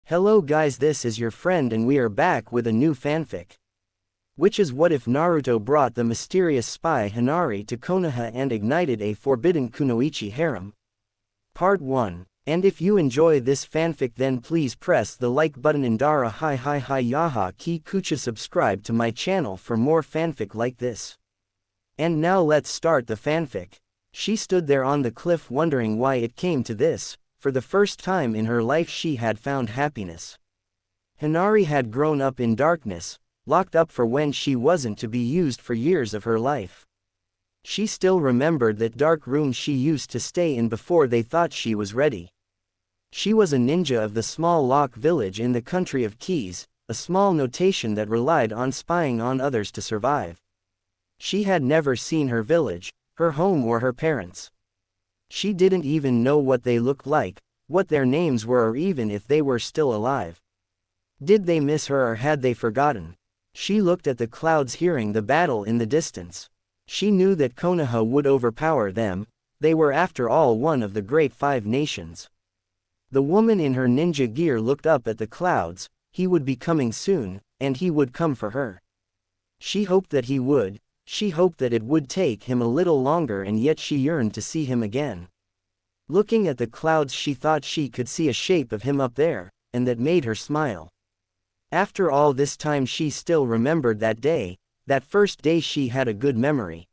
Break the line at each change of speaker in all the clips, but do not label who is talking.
Hello guys, this is your friend and we are back with a new fanfic. Which is what if Naruto brought the mysterious spy Hanare to Konoha and ignited a forbidden Kunoichi harem? Part 1. And if you enjoy this fanfic then please press the like button and Dara hi yaha ki kucha subscribe to my channel for more fanfic like this. And now let's start the fanfic. She stood there on the cliff wondering why it came to this. For the first time in her life she had found happiness. Hanare had grown up in darkness, locked up for when she wasn't to be used for years of her life. She still remembered that dark room she used to stay in before they thought she was ready. She was a ninja of the small lock village in the country of keys, a small notation that relied on spying on others to survive. She had never seen her village, her home or her parents. She didn't even know what they looked like, what their names were or even if they were still alive. Did they miss her or had they forgotten? She looked at the clouds hearing the battle in the distance. She knew that Konoha would overpower them, they were after all one of the great 5 nations. The woman in her ninja gear looked up at the clouds, he would be coming soon, and he would come for her. She hoped that he would. She hoped that it would take him a little longer and yet she yearned to see him again. Looking at the clouds she thought she could see a shape of him up there, and that made her smile. After all this time she still remembered that day, that first day she had a good memory.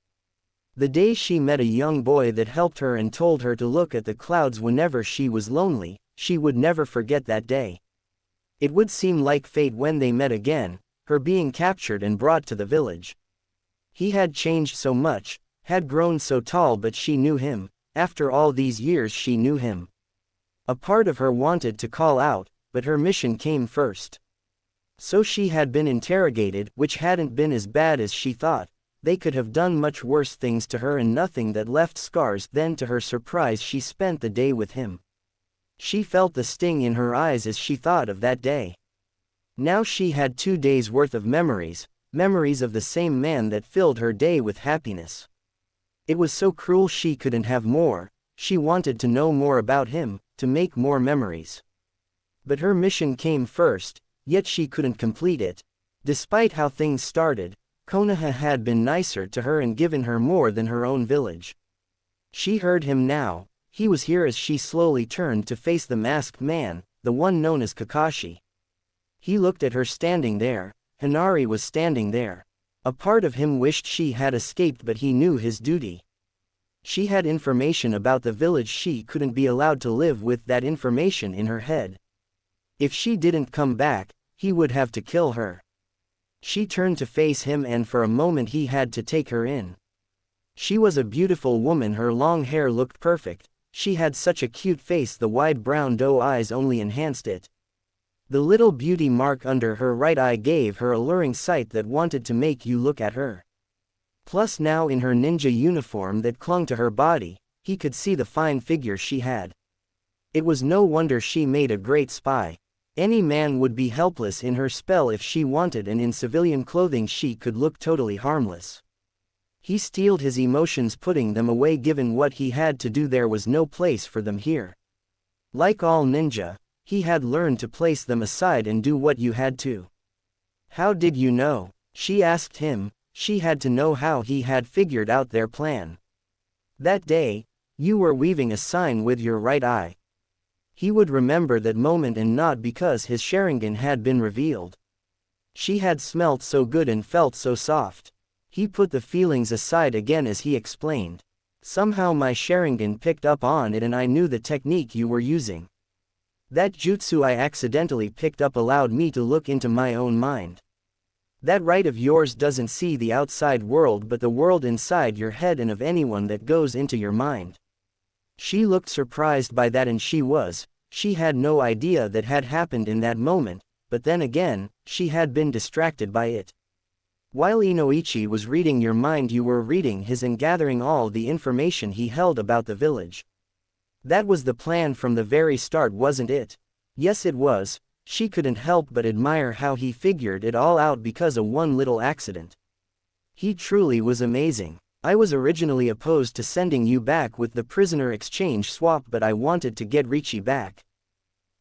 The day she met a young boy that helped her and told her to look at the clouds whenever she was lonely, she would never forget that day. It would seem like fate when they met again, her being captured and brought to the village. He had changed so much, had grown so tall but she knew him, after all these years she knew him. A part of her wanted to call out, but her mission came first. So she had been interrogated, which hadn't been as bad as she thought, they could have done much worse things to her and nothing that left scars. Then to her surprise she spent the day with him. She felt the sting in her eyes as she thought of that day. Now she had 2 days worth of memories. Memories of the same man that filled her day with happiness. It was so cruel she couldn't have more, she wanted to know more about him, to make more memories. But her mission came first, yet she couldn't complete it. Despite how things started, Konoha had been nicer to her and given her more than her own village. She heard him now, he was here as she slowly turned to face the masked man, the one known as Kakashi. He looked at her standing there. Hanare was standing there. A part of him wished she had escaped but he knew his duty. She had information about the village she couldn't be allowed to live with that information in her head. If she didn't come back, he would have to kill her. She turned to face him and for a moment he had to take her in. She was a beautiful woman, her long hair looked perfect, she had such a cute face, the wide brown doe eyes only enhanced it. The little beauty mark under her right eye gave her alluring sight that wanted to make you look at her. Plus now in her ninja uniform that clung to her body, he could see the fine figure she had. It was no wonder she made a great spy. Any man would be helpless in her spell if she wanted, and in civilian clothing she could look totally harmless. He steeled his emotions, putting them away. Given what he had to do, there was no place for them here. Like all ninja, he had learned to place them aside and do what you had to. How did you know? She asked him. She had to know how he had figured out their plan. That day, you were weaving a sign with your right eye. He would remember that moment and nod because his Sharingan had been revealed. She had smelt so good and felt so soft. He put the feelings aside again as he explained. Somehow my Sharingan picked up on it and I knew the technique you were using. That jutsu I accidentally picked up allowed me to look into my own mind. That right of yours doesn't see the outside world but the world inside your head and of anyone that goes into your mind. She looked surprised by that, and she had no idea that had happened in that moment, but then again, she had been distracted by it. While Kunoichi was reading your mind, you were reading his and gathering all the information he held about the village. That was the plan from the very start, wasn't it? Yes, it was. She couldn't help but admire how he figured it all out because of one little accident. He truly was amazing. I was originally opposed to sending you back with the prisoner exchange swap, but I wanted to get Richie back.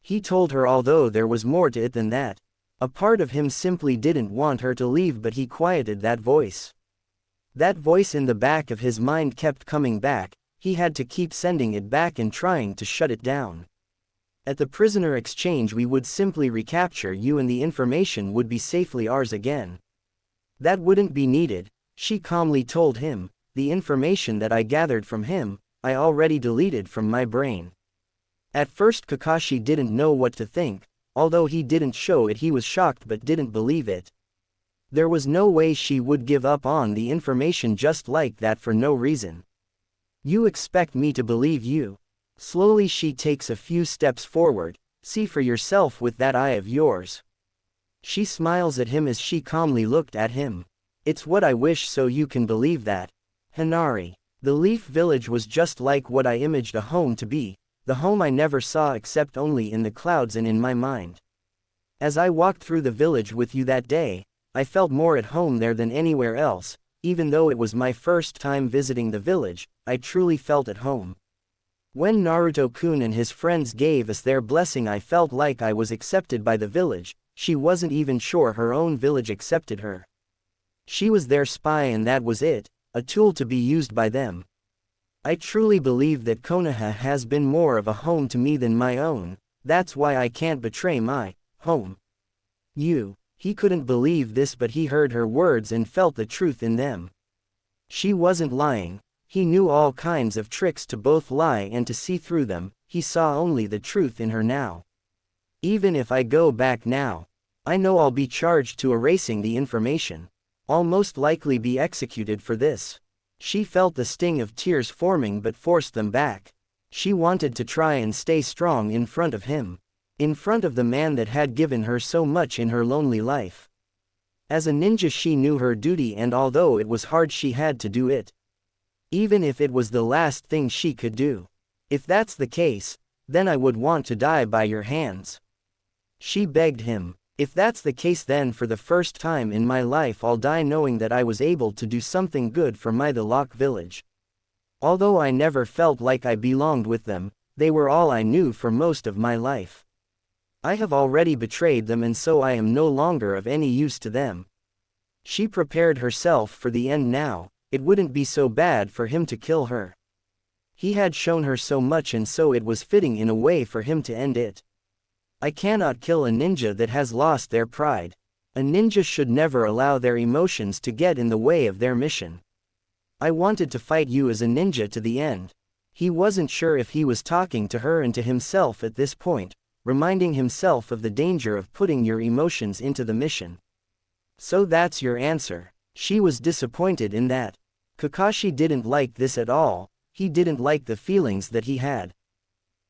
He told her although there was more to it than that. A part of him simply didn't want her to leave, but he quieted that voice. That voice in the back of his mind kept coming back. He had to keep sending it back and trying to shut it down. At the prisoner exchange we would simply recapture you and the information would be safely ours again. That wouldn't be needed, she calmly told him. The information that I gathered from him, I already deleted from my brain. At first Kakashi didn't know what to think. Although he didn't show it, he was shocked but didn't believe it. There was no way she would give up on the information just like that for no reason. You expect me to believe you? Slowly she takes a few steps forward. See for yourself with that eye of yours. She smiles at him as she calmly looked at him. It's what I wish, so you can believe that. Hanare. The Leaf Village was just like what I imagined a home to be. The home I never saw except only in the clouds and in my mind. As I walked through the village with you that day, I felt more at home there than anywhere else. Even though it was my first time visiting the village, I truly felt at home. When Naruto-kun and his friends gave us their blessing, I felt like I was accepted by the village. She wasn't even sure her own village accepted her. She was their spy and that was it, a tool to be used by them. I truly believe that Konoha has been more of a home to me than my own. That's why I can't betray my home. He couldn't believe this, but he heard her words and felt the truth in them. She wasn't lying. He knew all kinds of tricks to both lie and to see through them. He saw only the truth in her now. Even if I go back now, I know I'll be charged to erasing the information. I'll most likely be executed for this. She felt the sting of tears forming but forced them back. She wanted to try and stay strong in front of him. In front of the man that had given her so much in her lonely life. As a ninja she knew her duty, and although it was hard she had to do it. Even if it was the last thing she could do. If that's the case, then I would want to die by your hands. She begged him. If that's the case, then for the first time in my life I'll die knowing that I was able to do something good for the Lock Village. Although I never felt like I belonged with them, they were all I knew for most of my life. I have already betrayed them and so I am no longer of any use to them. She prepared herself for the end now. It wouldn't be so bad for him to kill her. He had shown her so much and so it was fitting in a way for him to end it. I cannot kill a ninja that has lost their pride. A ninja should never allow their emotions to get in the way of their mission. I wanted to fight you as a ninja to the end. He wasn't sure if he was talking to her and to himself at this point, reminding himself of the danger of putting your emotions into the mission. So that's your answer. She was disappointed in that. Kakashi didn't like this at all. He didn't like the feelings that he had.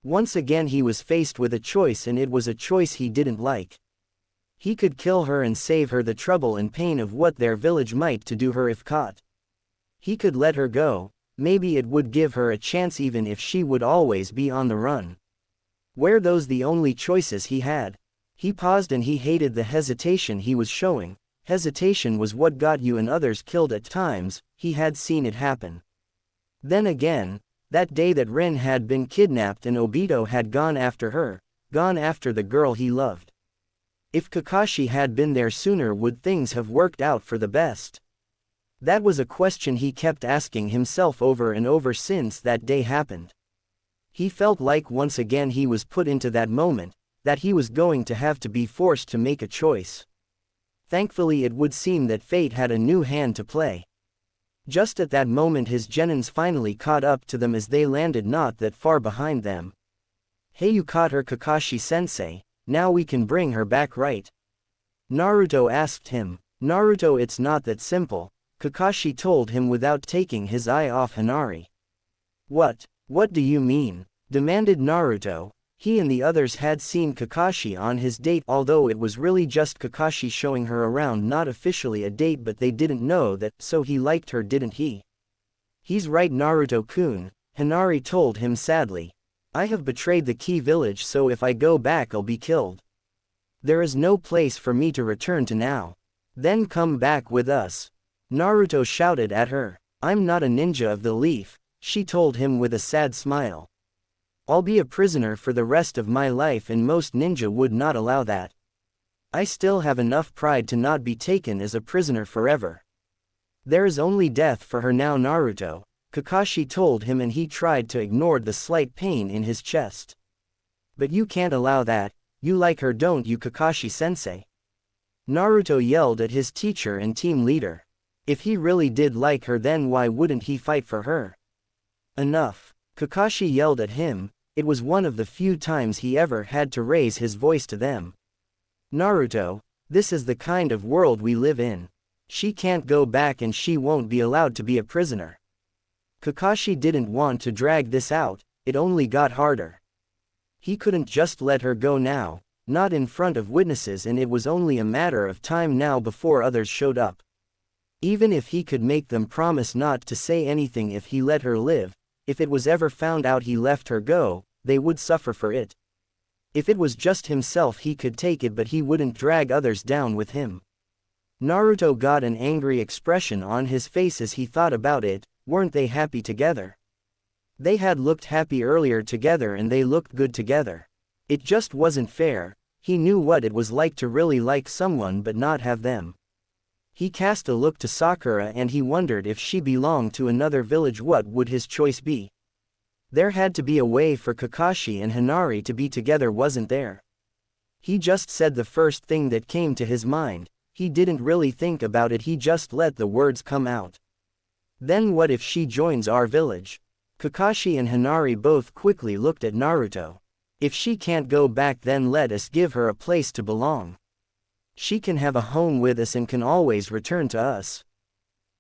Once again he was faced with a choice, and it was a choice he didn't like. He could kill her and save her the trouble and pain of what their village might to do her if caught. He could let her go. Maybe it would give her a chance even if she would always be on the run. Were those the only choices he had? He paused and he hated the hesitation he was showing. Hesitation was what got you and others killed at times. He had seen it happen. Then again, that day that Rin had been kidnapped and Obito had gone after her, gone after the girl he loved. If Kakashi had been there sooner, would things have worked out for the best? That was a question he kept asking himself over and over since that day happened. He felt like once again he was put into that moment, that he was going to have to be forced to make a choice. Thankfully it would seem that fate had a new hand to play. Just at that moment his genins finally caught up to them as they landed not that far behind them. Hey, you caught her, Kakashi-sensei, now we can bring her back, right? Naruto asked him. Naruto, it's not that simple, Kakashi told him without taking his eye off Hanare. What do you mean? Demanded Naruto. He and the others had seen Kakashi on his date, although it was really just Kakashi showing her around, not officially a date, but they didn't know that, so he liked her, didn't he? He's right, Naruto-kun, Hanare told him sadly. I have betrayed the key village, so if I go back I'll be killed. There is no place for me to return to now. Then come back with us. Naruto shouted at her. I'm not a ninja of the leaf, she told him with a sad smile. I'll be a prisoner for the rest of my life and most ninja would not allow that. I still have enough pride to not be taken as a prisoner forever. There is only death for her now, Naruto, Kakashi told him, and he tried to ignore the slight pain in his chest. But you can't allow that. You like her, don't you, Kakashi-sensei? Naruto yelled at his teacher and team leader. If he really did like her, then why wouldn't he fight for her? Enough, Kakashi yelled at him. It was one of the few times he ever had to raise his voice to them. Naruto, this is the kind of world we live in. She can't go back and she won't be allowed to be a prisoner. Kakashi didn't want to drag this out, it only got harder. He couldn't just let her go now, not in front of witnesses, and it was only a matter of time now before others showed up. Even if he could make them promise not to say anything if he let her live, if it was ever found out he let her go, they would suffer for it. If it was just himself he could take it, but he wouldn't drag others down with him. Naruto got an angry expression on his face as he thought about it. Weren't they happy together? They had looked happy earlier together and they looked good together. It just wasn't fair. He knew what it was like to really like someone but not have them. He cast a look to Sakura and he wondered if she belonged to another village, what would his choice be? There had to be a way for Kakashi and Hanare to be together, wasn't there? He just said the first thing that came to his mind. He didn't really think about it, he just let the words come out. Then what if she joins our village? Kakashi and Hanare both quickly looked at Naruto. If she can't go back, then let us give her a place to belong. She can have a home with us and can always return to us.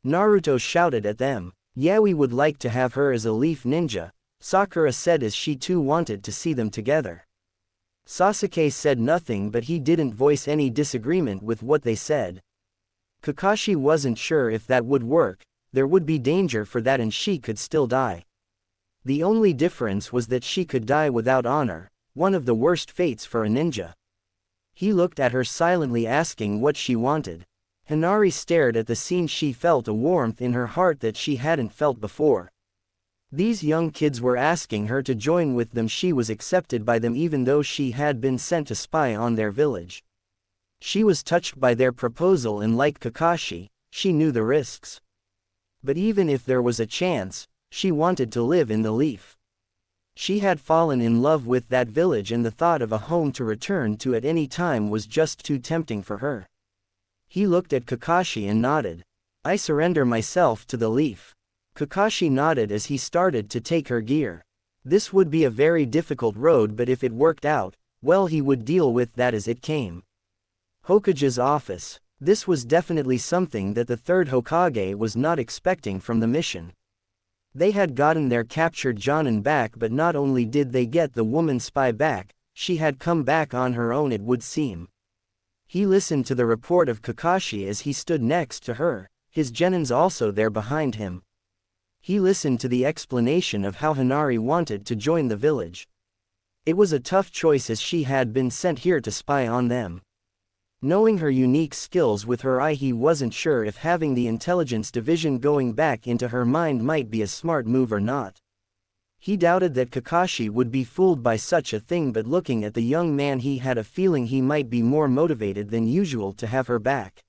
Naruto shouted at them. Yeah, we would like to have her as a leaf ninja, Sakura said as she too wanted to see them together. Sasuke said nothing, but he didn't voice any disagreement with what they said. Kakashi wasn't sure if that would work. There would be danger for that and she could still die. The only difference was that she could die without honor, one of the worst fates for a ninja. He looked at her silently, asking what she wanted. Hanare stared at the scene. She felt a warmth in her heart that she hadn't felt before. These young kids were asking her to join with them. She was accepted by them even though she had been sent to spy on their village. She was touched by their proposal and like Kakashi, she knew the risks. But even if there was a chance, she wanted to live in the leaf. She had fallen in love with that village and the thought of a home to return to at any time was just too tempting for her. He looked at Kakashi and nodded. I surrender myself to the leaf. Kakashi nodded as he started to take her gear. This would be a very difficult road, but if it worked out, well, he would deal with that as it came. Hokage's office. This was definitely something that the third Hokage was not expecting from the mission. They had gotten their captured Jonin back, but not only did they get the woman spy back, she had come back on her own, it would seem. He listened to the report of Kakashi as he stood next to her, his genins also there behind him. He listened to the explanation of how Hanare wanted to join the village. It was a tough choice as she had been sent here to spy on them. Knowing her unique skills with her eye, he wasn't sure if having the intelligence division going back into her mind might be a smart move or not. He doubted that Kakashi would be fooled by such a thing, but looking at the young man he had a feeling he might be more motivated than usual to have her back.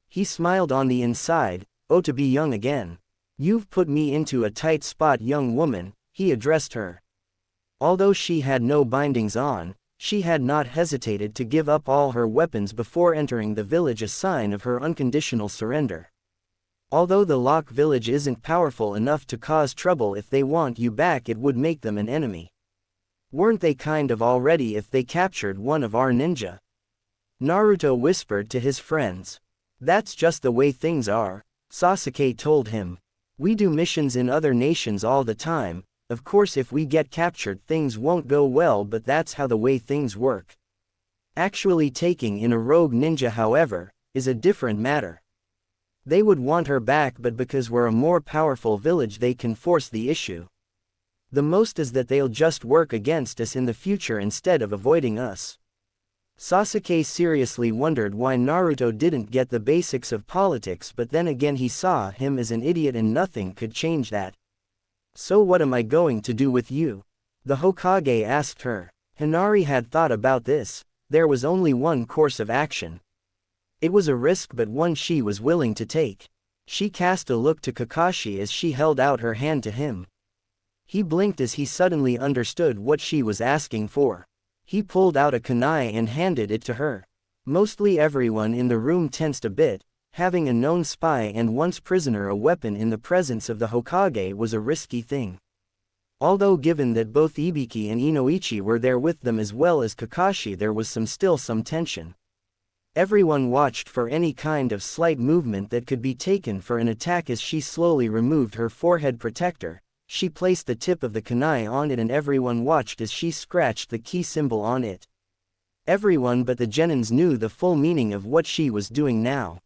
He smiled on the inside. Oh, to be young again. You've put me into a tight spot, young woman, he addressed her. Although she had no bindings on, she had not hesitated to give up all her weapons before entering the village, a sign of her unconditional surrender. Although the Lock village isn't powerful enough to cause trouble, if they want you back it would make them an enemy. Weren't they kind of already if they captured one of our ninja? Naruto whispered to his friends. That's just the way things are, Sasuke told him. We do missions in other nations all the time. Of course if we get captured things won't go well, but that's how the way things work. Actually taking in a rogue ninja, however, is a different matter. They would want her back, but because we're a more powerful village they can force the issue. The most is that they'll just work against us in the future instead of avoiding us. Sasuke seriously wondered why Naruto didn't get the basics of politics, but then again he saw him as an idiot and nothing could change that. So what am I going to do with you? The Hokage asked her. Hanare had thought about this. There was only one course of action. It was a risk but one she was willing to take. She cast a look to Kakashi as she held out her hand to him. He blinked as he suddenly understood what she was asking for. He pulled out a kunai and handed it to her. Mostly everyone in the room tensed a bit. Having a known spy and once prisoner a weapon in the presence of the Hokage was a risky thing. Although given that both Ibiki and Inoichi were there with them as well as Kakashi, there was still some tension. Everyone watched for any kind of slight movement that could be taken for an attack. As she slowly removed her forehead protector, she placed the tip of the kunai on it and everyone watched as she scratched the key symbol on it. Everyone but the genins knew the full meaning of what she was doing now.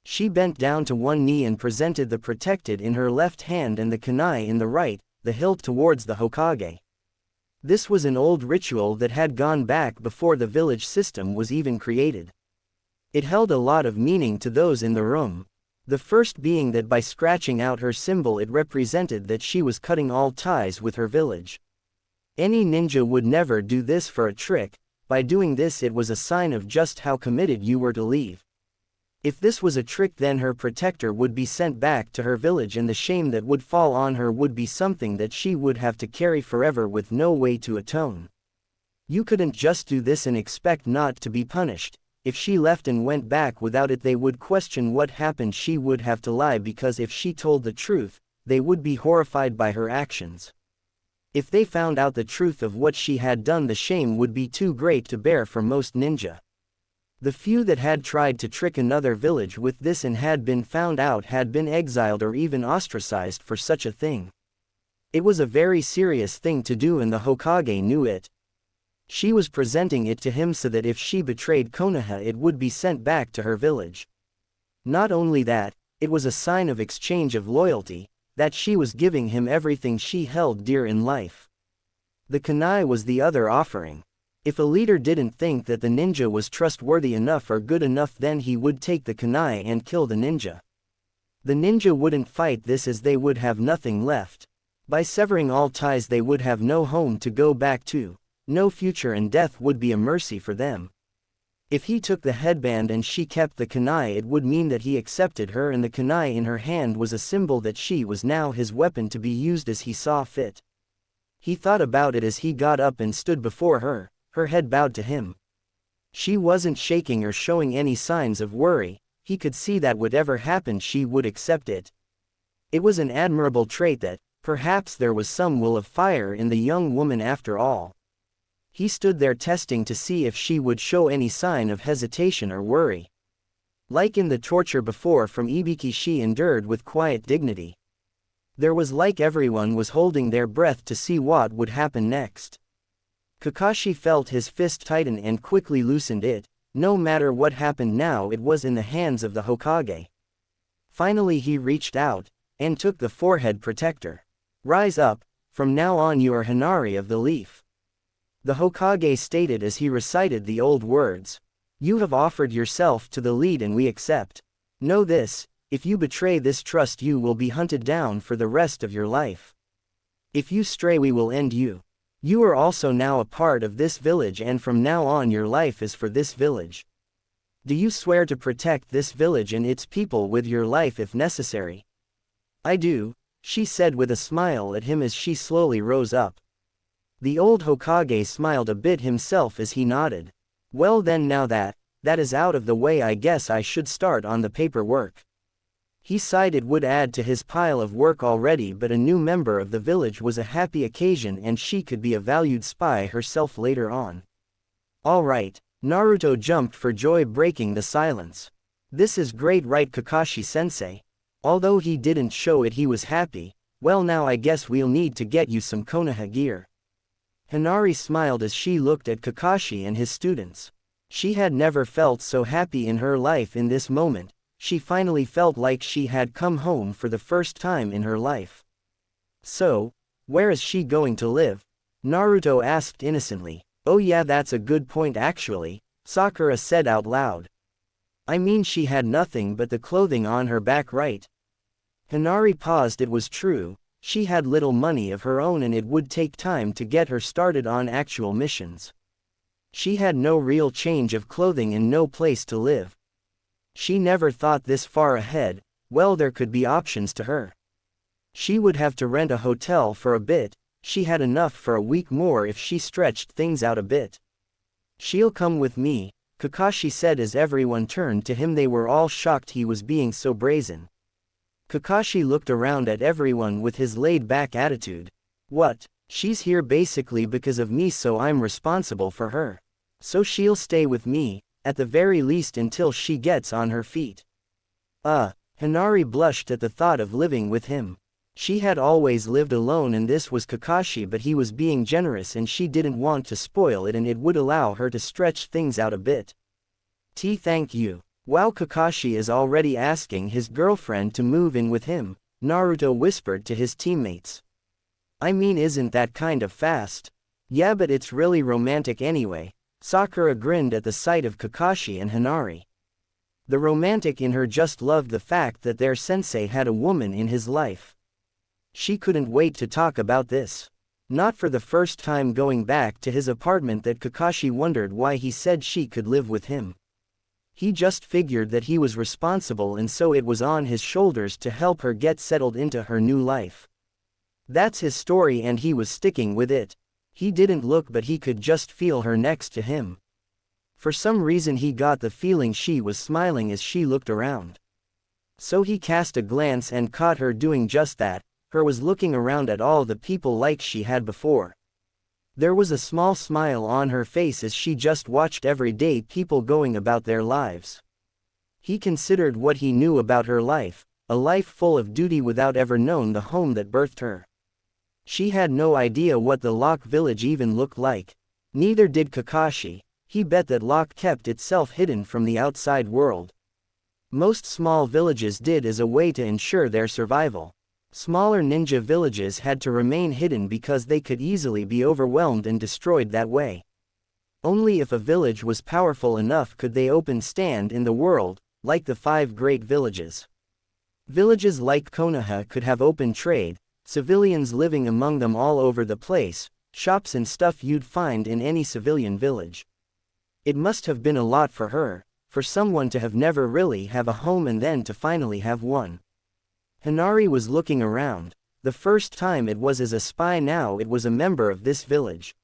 She bent down to one knee and presented the protected in her left hand and the kunai in the right, the hilt towards the Hokage. This was an old ritual that had gone back before the village system was even created. It held a lot of meaning to those in the room. The first being that by scratching out her symbol it represented that she was cutting all ties with her village. Any ninja would never do this for a trick. By doing this it was a sign of just how committed you were to leave. If this was a trick, then her protector would be sent back to her village and the shame that would fall on her would be something that she would have to carry forever with no way to atone. You couldn't just do this and expect not to be punished. If she left and went back without it, they would question what happened. She would have to lie, because if she told the truth, they would be horrified by her actions. If they found out the truth of what she had done, the shame would be too great to bear for most ninja. The few that had tried to trick another village with this and had been found out had been exiled or even ostracized for such a thing. It was a very serious thing to do and the Hokage knew it. She was presenting it to him so that if she betrayed Konoha it would be sent back to her village. Not only that, it was a sign of exchange of loyalty, that she was giving him everything she held dear in life. The kunai was the other offering. If a leader didn't think that the ninja was trustworthy enough or good enough, then he would take the kunai and kill the ninja. The ninja wouldn't fight this as they would have nothing left. By severing all ties they would have no home to go back to, no future, and death would be a mercy for them. If he took the headband and she kept the kunai, it would mean that he accepted her, and the kunai in her hand was a symbol that she was now his weapon to be used as he saw fit. He thought about it as he got up and stood before her. Her head bowed to him. She wasn't shaking or showing any signs of worry. He could see that whatever happened she would accept it. It was an admirable trait that, perhaps there was some will of fire in the young woman after all. He stood there testing to see if she would show any sign of hesitation or worry. Like in the torture before from Ibiki, she endured with quiet dignity. There was like everyone was holding their breath to see what would happen next. Kakashi felt his fist tighten and quickly loosened it. No matter what happened now, it was in the hands of the Hokage. Finally he reached out and took the forehead protector. Rise up, from now on you are Hanare of the Leaf. The Hokage stated as he recited the old words. You have offered yourself to the lead and we accept. Know this, if you betray this trust you will be hunted down for the rest of your life. If you stray we will end you. You are also now a part of this village and from now on your life is for this village. Do you swear to protect this village and its people with your life if necessary? I do, she said with a smile at him as she slowly rose up. The old Hokage smiled a bit himself as he nodded. Well then, now that is out of the way, I guess I should start on the paperwork. He sighed. It would add to his pile of work already, but a new member of the village was a happy occasion and she could be a valued spy herself later on. All right, Naruto jumped for joy, breaking the silence. This is great, right Kakashi-sensei? Although he didn't show it, he was happy. Well now I guess we'll need to get you some Konoha gear. Hanare smiled as she looked at Kakashi and his students. She had never felt so happy in her life in this moment. She finally felt like she had come home for the first time in her life. So, where is she going to live? Naruto asked innocently. Oh yeah, that's a good point actually, Sakura said out loud. I mean, she had nothing but the clothing on her back, right? Hanare paused. It was true, She had little money of her own and it would take time to get her started on actual missions. She had no real change of clothing and no place to live. She never thought this far ahead. Well, there could be options to her. She would have to rent a hotel for a bit. She had enough for a week more if she stretched things out a bit. "She'll come with me," Kakashi said as everyone turned to him. They were all shocked he was being so brazen. Kakashi looked around at everyone with his laid-back attitude. "What? She's here basically because of me, so I'm responsible for her. So she'll stay with me, at the very least until she gets on her feet." Hanare blushed at the thought of living with him. She had always lived alone and this was Kakashi, but he was being generous and she didn't want to spoil it and it would allow her to stretch things out a bit. Thank you. While Kakashi is already asking his girlfriend to move in with him, Naruto whispered to his teammates. "I mean, isn't that kind of fast?" "Yeah, but it's really romantic anyway." Sakura grinned at the sight of Kakashi and Hanare. The romantic in her just loved the fact that their sensei had a woman in his life. She couldn't wait to talk about this. Not for the first time going back to his apartment that Kakashi wondered why he said she could live with him. He just figured that he was responsible and so it was on his shoulders to help her get settled into her new life. That's his story and he was sticking with it. He didn't look but he could just feel her next to him. For some reason he got the feeling she was smiling as she looked around. So he cast a glance and caught her doing just that. Her was looking around at all the people like she had before. There was a small smile on her face as she just watched everyday people going about their lives. He considered what he knew about her life, a life full of duty without ever knowing the home that birthed her. She had no idea what the Lock village even looked like. Neither did Kakashi. He bet that Lock kept itself hidden from the outside world. Most small villages did as a way to ensure their survival. Smaller ninja villages had to remain hidden because they could easily be overwhelmed and destroyed that way. Only if a village was powerful enough could they open stand in the world, like the 5 great villages. Villages like Konoha could have open trade, civilians living among them all over the place, shops and stuff you'd find in any civilian village. It must have been a lot for her, for someone to have never really have a home and then to finally have one. Hanare was looking around. The first time it was as a spy, now it was a member of this village.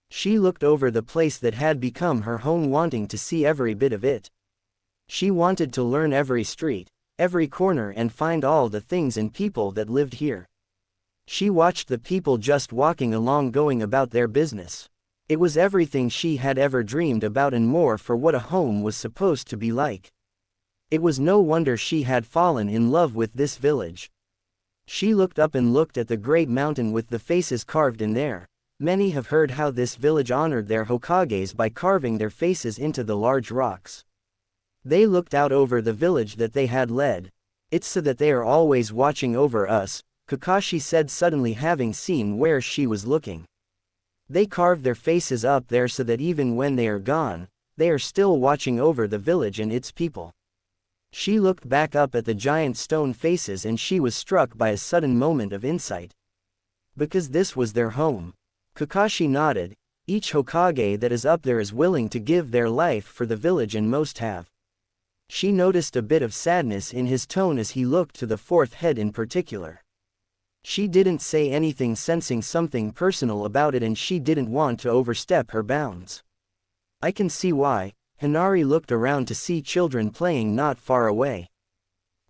She looked over the place that had become her home, wanting to see every bit of it. She wanted to learn every street, every corner and find all the things and people that lived here. She watched the people just walking along going about their business. It was everything she had ever dreamed about and more for what a home was supposed to be like. It was no wonder she had fallen in love with this village. She looked up and looked at the great mountain with the faces carved in there. Many have heard how this village honored their Hokages by carving their faces into the large rocks. They looked out over the village that they had led. "It's so that they are always watching over us," Kakashi said, suddenly having seen where she was looking. "They carved their faces up there so that even when they are gone, they are still watching over the village and its people." She looked back up at the giant stone faces and she was struck by a sudden moment of insight. Because this was their home. Kakashi nodded. Each Hokage that is up there is willing to give their life for the village and most have. She noticed a bit of sadness in his tone as he looked to the 4th head in particular. She didn't say anything, sensing something personal about it, and she didn't want to overstep her bounds. "I can see why." Hanare looked around to see children playing not far away.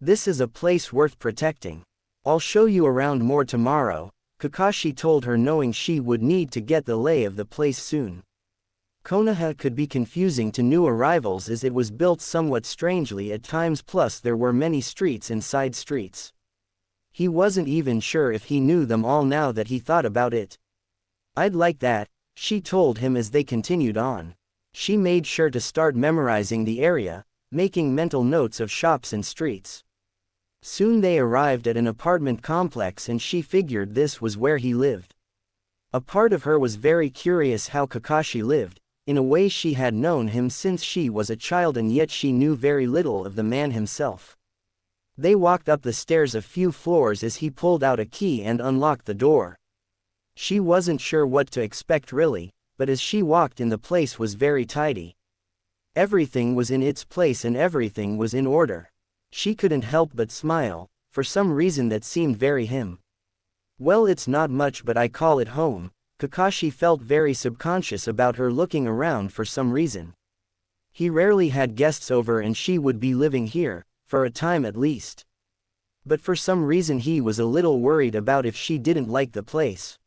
"This is a place worth protecting. I'll show you around more tomorrow," Kakashi told her, knowing she would need to get the lay of the place soon. Konoha could be confusing to new arrivals as it was built somewhat strangely at times, plus there were many streets and side streets. He wasn't even sure if he knew them all now that he thought about it. "I'd like that," she told him as they continued on. She made sure to start memorizing the area, making mental notes of shops and streets. Soon they arrived at an apartment complex and she figured this was where he lived. A part of her was very curious how Kakashi lived. In a way she had known him since she was a child and yet she knew very little of the man himself. They walked up the stairs a few floors as he pulled out a key and unlocked the door. She wasn't sure what to expect really, but as she walked in, the place was very tidy. Everything was in its place and everything was in order. She couldn't help but smile, for some reason that seemed very him. Well, it's not much, but I call it home. Kakashi felt very subconscious about her looking around for some reason. He rarely had guests over and she would be living here, for a time at least. But for some reason he was a little worried about if she didn't like the place.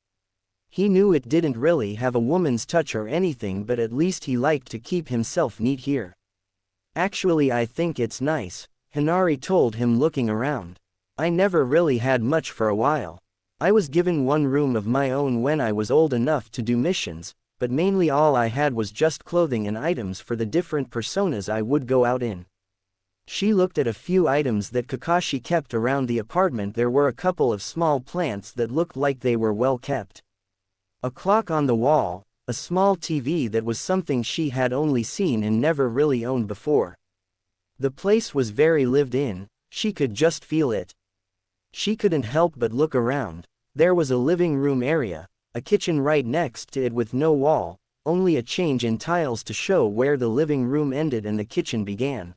He knew it didn't really have a woman's touch or anything, but at least he liked to keep himself neat here. Actually, I think it's nice, Hanare told him, looking around. I never really had much for a while. I was given one room of my own when I was old enough to do missions, but mainly all I had was just clothing and items for the different personas I would go out in. She looked at a few items that Kakashi kept around the apartment. There were a couple of small plants that looked like they were well kept. A clock on the wall, a small TV that was something she had only seen and never really owned before. The place was very lived in, she could just feel it. She couldn't help but look around. There was a living room area, a kitchen right next to it with no wall, only a change in tiles to show where the living room ended and the kitchen began.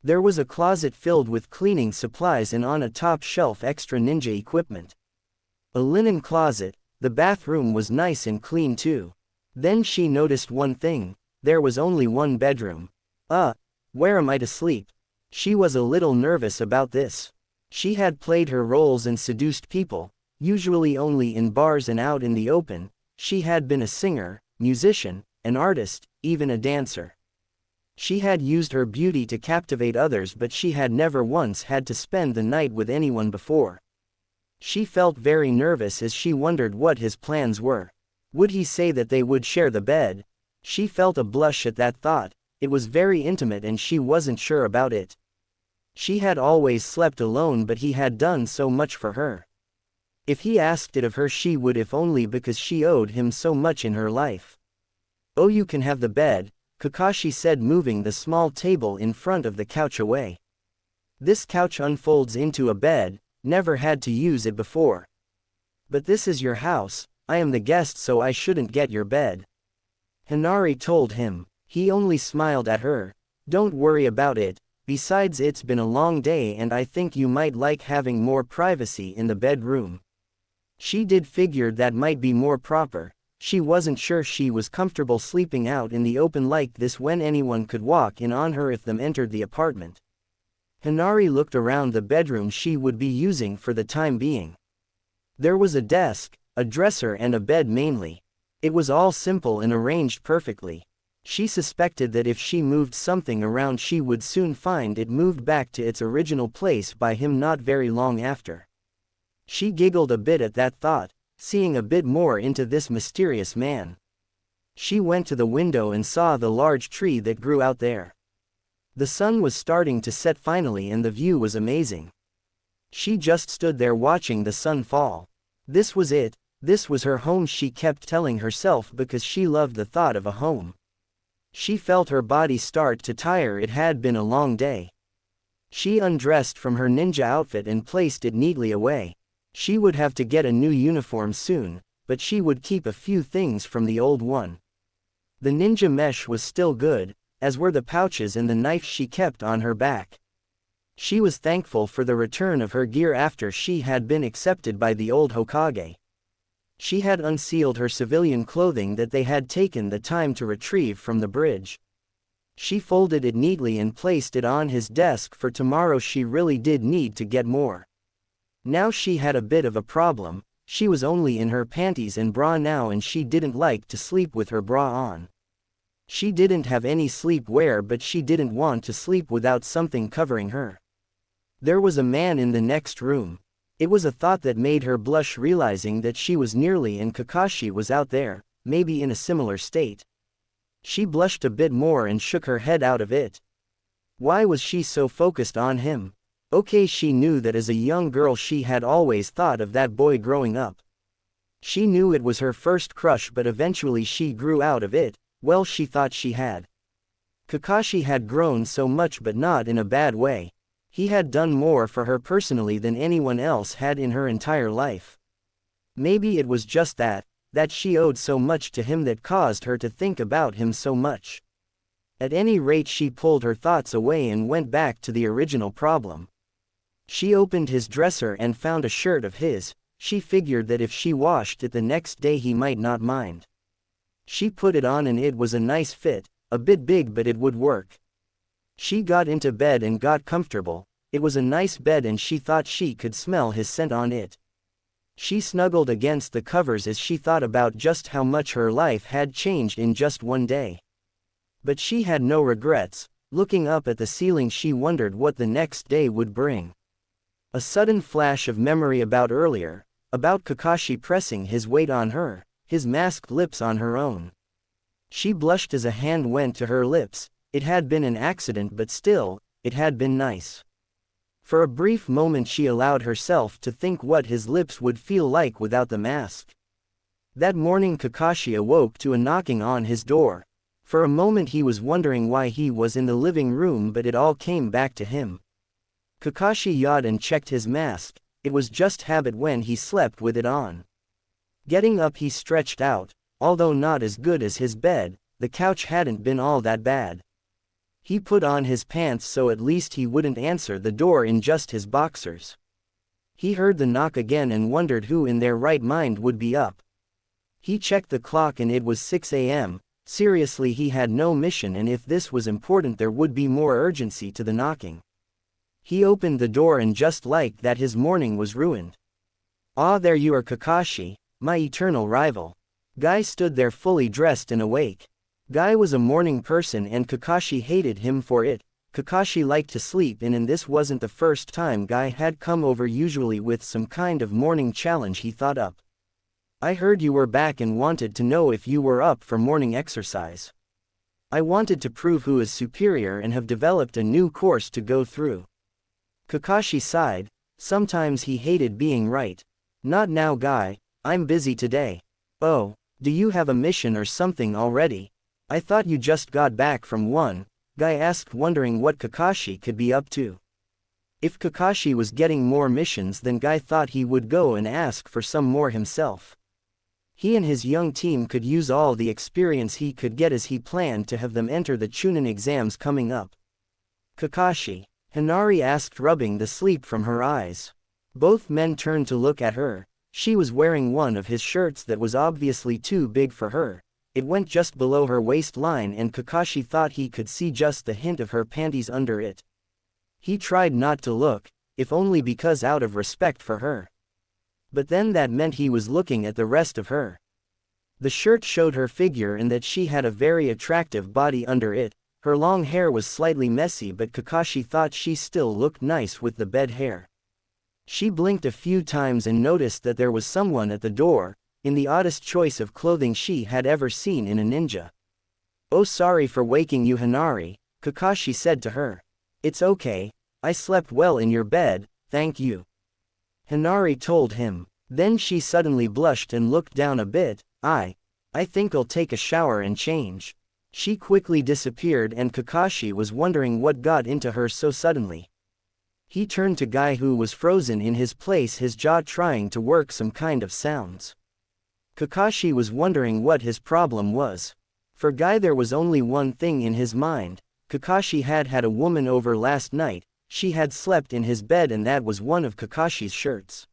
There was a closet filled with cleaning supplies and on a top shelf extra ninja equipment. A linen closet. The bathroom was nice and clean too. Then she noticed one thing: there was only one bedroom. Where am I to sleep? She was a little nervous about this. She had played her roles and seduced people, usually only in bars and out in the open. She had been a singer, musician, an artist, even a dancer. She had used her beauty to captivate others, but she had never once had to spend the night with anyone before. She felt very nervous as she wondered what his plans were. Would he say that they would share the bed? She felt a blush at that thought. It was very intimate and she wasn't sure about it. She had always slept alone, but he had done so much for her. If he asked it of her, she would, if only because she owed him so much in her life. Oh, you can have the bed, Kakashi said, moving the small table in front of the couch away. This couch unfolds into a bed. Never had to use it before. But this is your house, I am the guest, so I shouldn't get your bed. Hanare told him. He only smiled at her. Don't worry about it, besides it's been a long day and I think you might like having more privacy in the bedroom. She did figure that might be more proper. She wasn't sure she was comfortable sleeping out in the open like this when anyone could walk in on her if them entered the apartment. Hanare looked around the bedroom she would be using for the time being. There was a desk, a dresser and a bed mainly. It was all simple and arranged perfectly. She suspected that if she moved something around she would soon find it moved back to its original place by him not very long after. She giggled a bit at that thought, seeing a bit more into this mysterious man. She went to the window and saw the large tree that grew out there. The sun was starting to set finally and the view was amazing. She just stood there watching the sun fall. This was it, this was her home, she kept telling herself, because she loved the thought of a home. She felt her body start to tire, it had been a long day. She undressed from her ninja outfit and placed it neatly away. She would have to get a new uniform soon, but she would keep a few things from the old one. The ninja mesh was still good, as were the pouches and the knife she kept on her back. She was thankful for the return of her gear after she had been accepted by the old Hokage. She had unsealed her civilian clothing that they had taken the time to retrieve from the bridge. She folded it neatly and placed it on his desk for tomorrow. She really did need to get more. Now she had a bit of a problem. She was only in her panties and bra now and she didn't like to sleep with her bra on. She didn't have any sleepwear, but she didn't want to sleep without something covering her. There was a man in the next room. It was a thought that made her blush, realizing that she was nearly and Kakashi was out there, maybe in a similar state. She blushed a bit more and shook her head out of it. Why was she so focused on him? Okay, she knew that as a young girl she had always thought of that boy growing up. She knew it was her first crush, but eventually she grew out of it. Well, she thought she had. Kakashi had grown so much, but not in a bad way. He had done more for her personally than anyone else had in her entire life. Maybe it was just that she owed so much to him that caused her to think about him so much. At any rate, she pulled her thoughts away and went back to the original problem. She opened his dresser and found a shirt of his. She figured that if she washed it the next day he might not mind. She put it on and it was a nice fit, a bit big but it would work. She got into bed and got comfortable. It was a nice bed and she thought she could smell his scent on it. She snuggled against the covers as she thought about just how much her life had changed in just one day. But she had no regrets. Looking up at the ceiling, she wondered what the next day would bring. A sudden flash of memory about earlier, about Kakashi pressing his weight on her, his masked lips on her own. She blushed as a hand went to her lips. It had been an accident but still, it had been nice. For a brief moment she allowed herself to think what his lips would feel like without the mask. That morning Kakashi awoke to a knocking on his door. For a moment he was wondering why he was in the living room, but it all came back to him. Kakashi yawned and checked his mask. It was just habit when he slept with it on. Getting up he stretched out. Although not as good as his bed, the couch hadn't been all that bad. He put on his pants so at least he wouldn't answer the door in just his boxers. He heard the knock again and wondered who in their right mind would be up. He checked the clock and it was 6 a.m. Seriously, he had no mission, and if this was important there would be more urgency to the knocking. He opened the door and just like that his morning was ruined. "Ah, there you are, Kakashi, my eternal rival." Guy stood there fully dressed and awake. Guy was a morning person and Kakashi hated him for it. Kakashi liked to sleep in and this wasn't the first time Guy had come over, usually with some kind of morning challenge he thought up. "I heard you were back and wanted to know if you were up for morning exercise. I wanted to prove who is superior and have developed a new course to go through." Kakashi sighed. Sometimes he hated being right. "Not now, Guy. I'm busy today." "Oh, do you have a mission or something already? I thought you just got back from one," Guy asked, wondering what Kakashi could be up to. If Kakashi was getting more missions, then Guy thought he would go and ask for some more himself. He and his young team could use all the experience he could get as he planned to have them enter the Chunin exams coming up. "Kakashi?" Hanare asked, rubbing the sleep from her eyes. Both men turned to look at her. She was wearing one of his shirts that was obviously too big for her. It went just below her waistline and Kakashi thought he could see just the hint of her panties under it. He tried not to look, if only because out of respect for her. But then that meant he was looking at the rest of her. The shirt showed her figure and that she had a very attractive body under it. Her long hair was slightly messy, but Kakashi thought she still looked nice with the bed hair. She blinked a few times and noticed that there was someone at the door, in the oddest choice of clothing she had ever seen in a ninja. "Oh, sorry for waking you, Hanare," Kakashi said to her. "It's okay, I slept well in your bed, thank you," Hanare told him. Then she suddenly blushed and looked down a bit. I think I'll take a shower and change." She quickly disappeared and Kakashi was wondering what got into her so suddenly. He turned to Guy, who was frozen in his place, his jaw trying to work some kind of sounds. Kakashi was wondering what his problem was. For Guy there was only one thing in his mind. Kakashi had had a woman over last night. She had slept in his bed and that was one of Kakashi's shirts.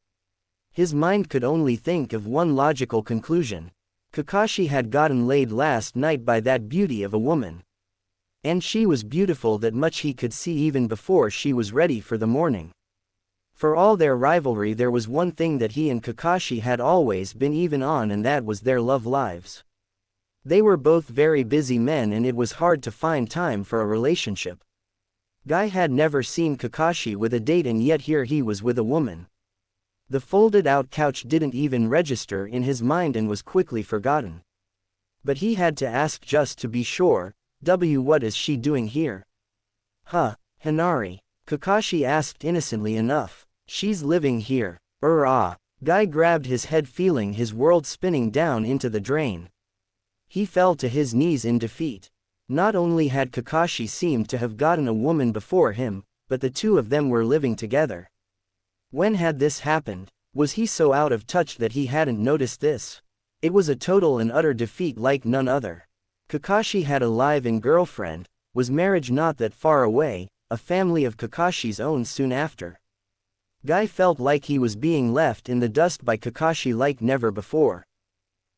His mind could only think of one logical conclusion. Kakashi had gotten laid last night by that beauty of a woman. And she was beautiful, that much he could see even before she was ready for the morning. For all their rivalry, there was one thing that he and Kakashi had always been even on, and that was their love lives. They were both very busy men and it was hard to find time for a relationship. Guy had never seen Kakashi with a date and yet here he was with a woman. The folded-out couch didn't even register in his mind and was quickly forgotten. But he had to ask just to be sure, what is she doing here? "Huh, Hanare?" Kakashi asked innocently enough. "She's living here." Guy grabbed his head, feeling his world spinning down into the drain. He fell to his knees in defeat. Not only had Kakashi seemed to have gotten a woman before him, but the two of them were living together. When had this happened? Was he so out of touch that he hadn't noticed this? It was a total and utter defeat like none other. Kakashi had a live-in girlfriend, was marriage not that far away, a family of Kakashi's own soon after. Guy felt like he was being left in the dust by Kakashi like never before.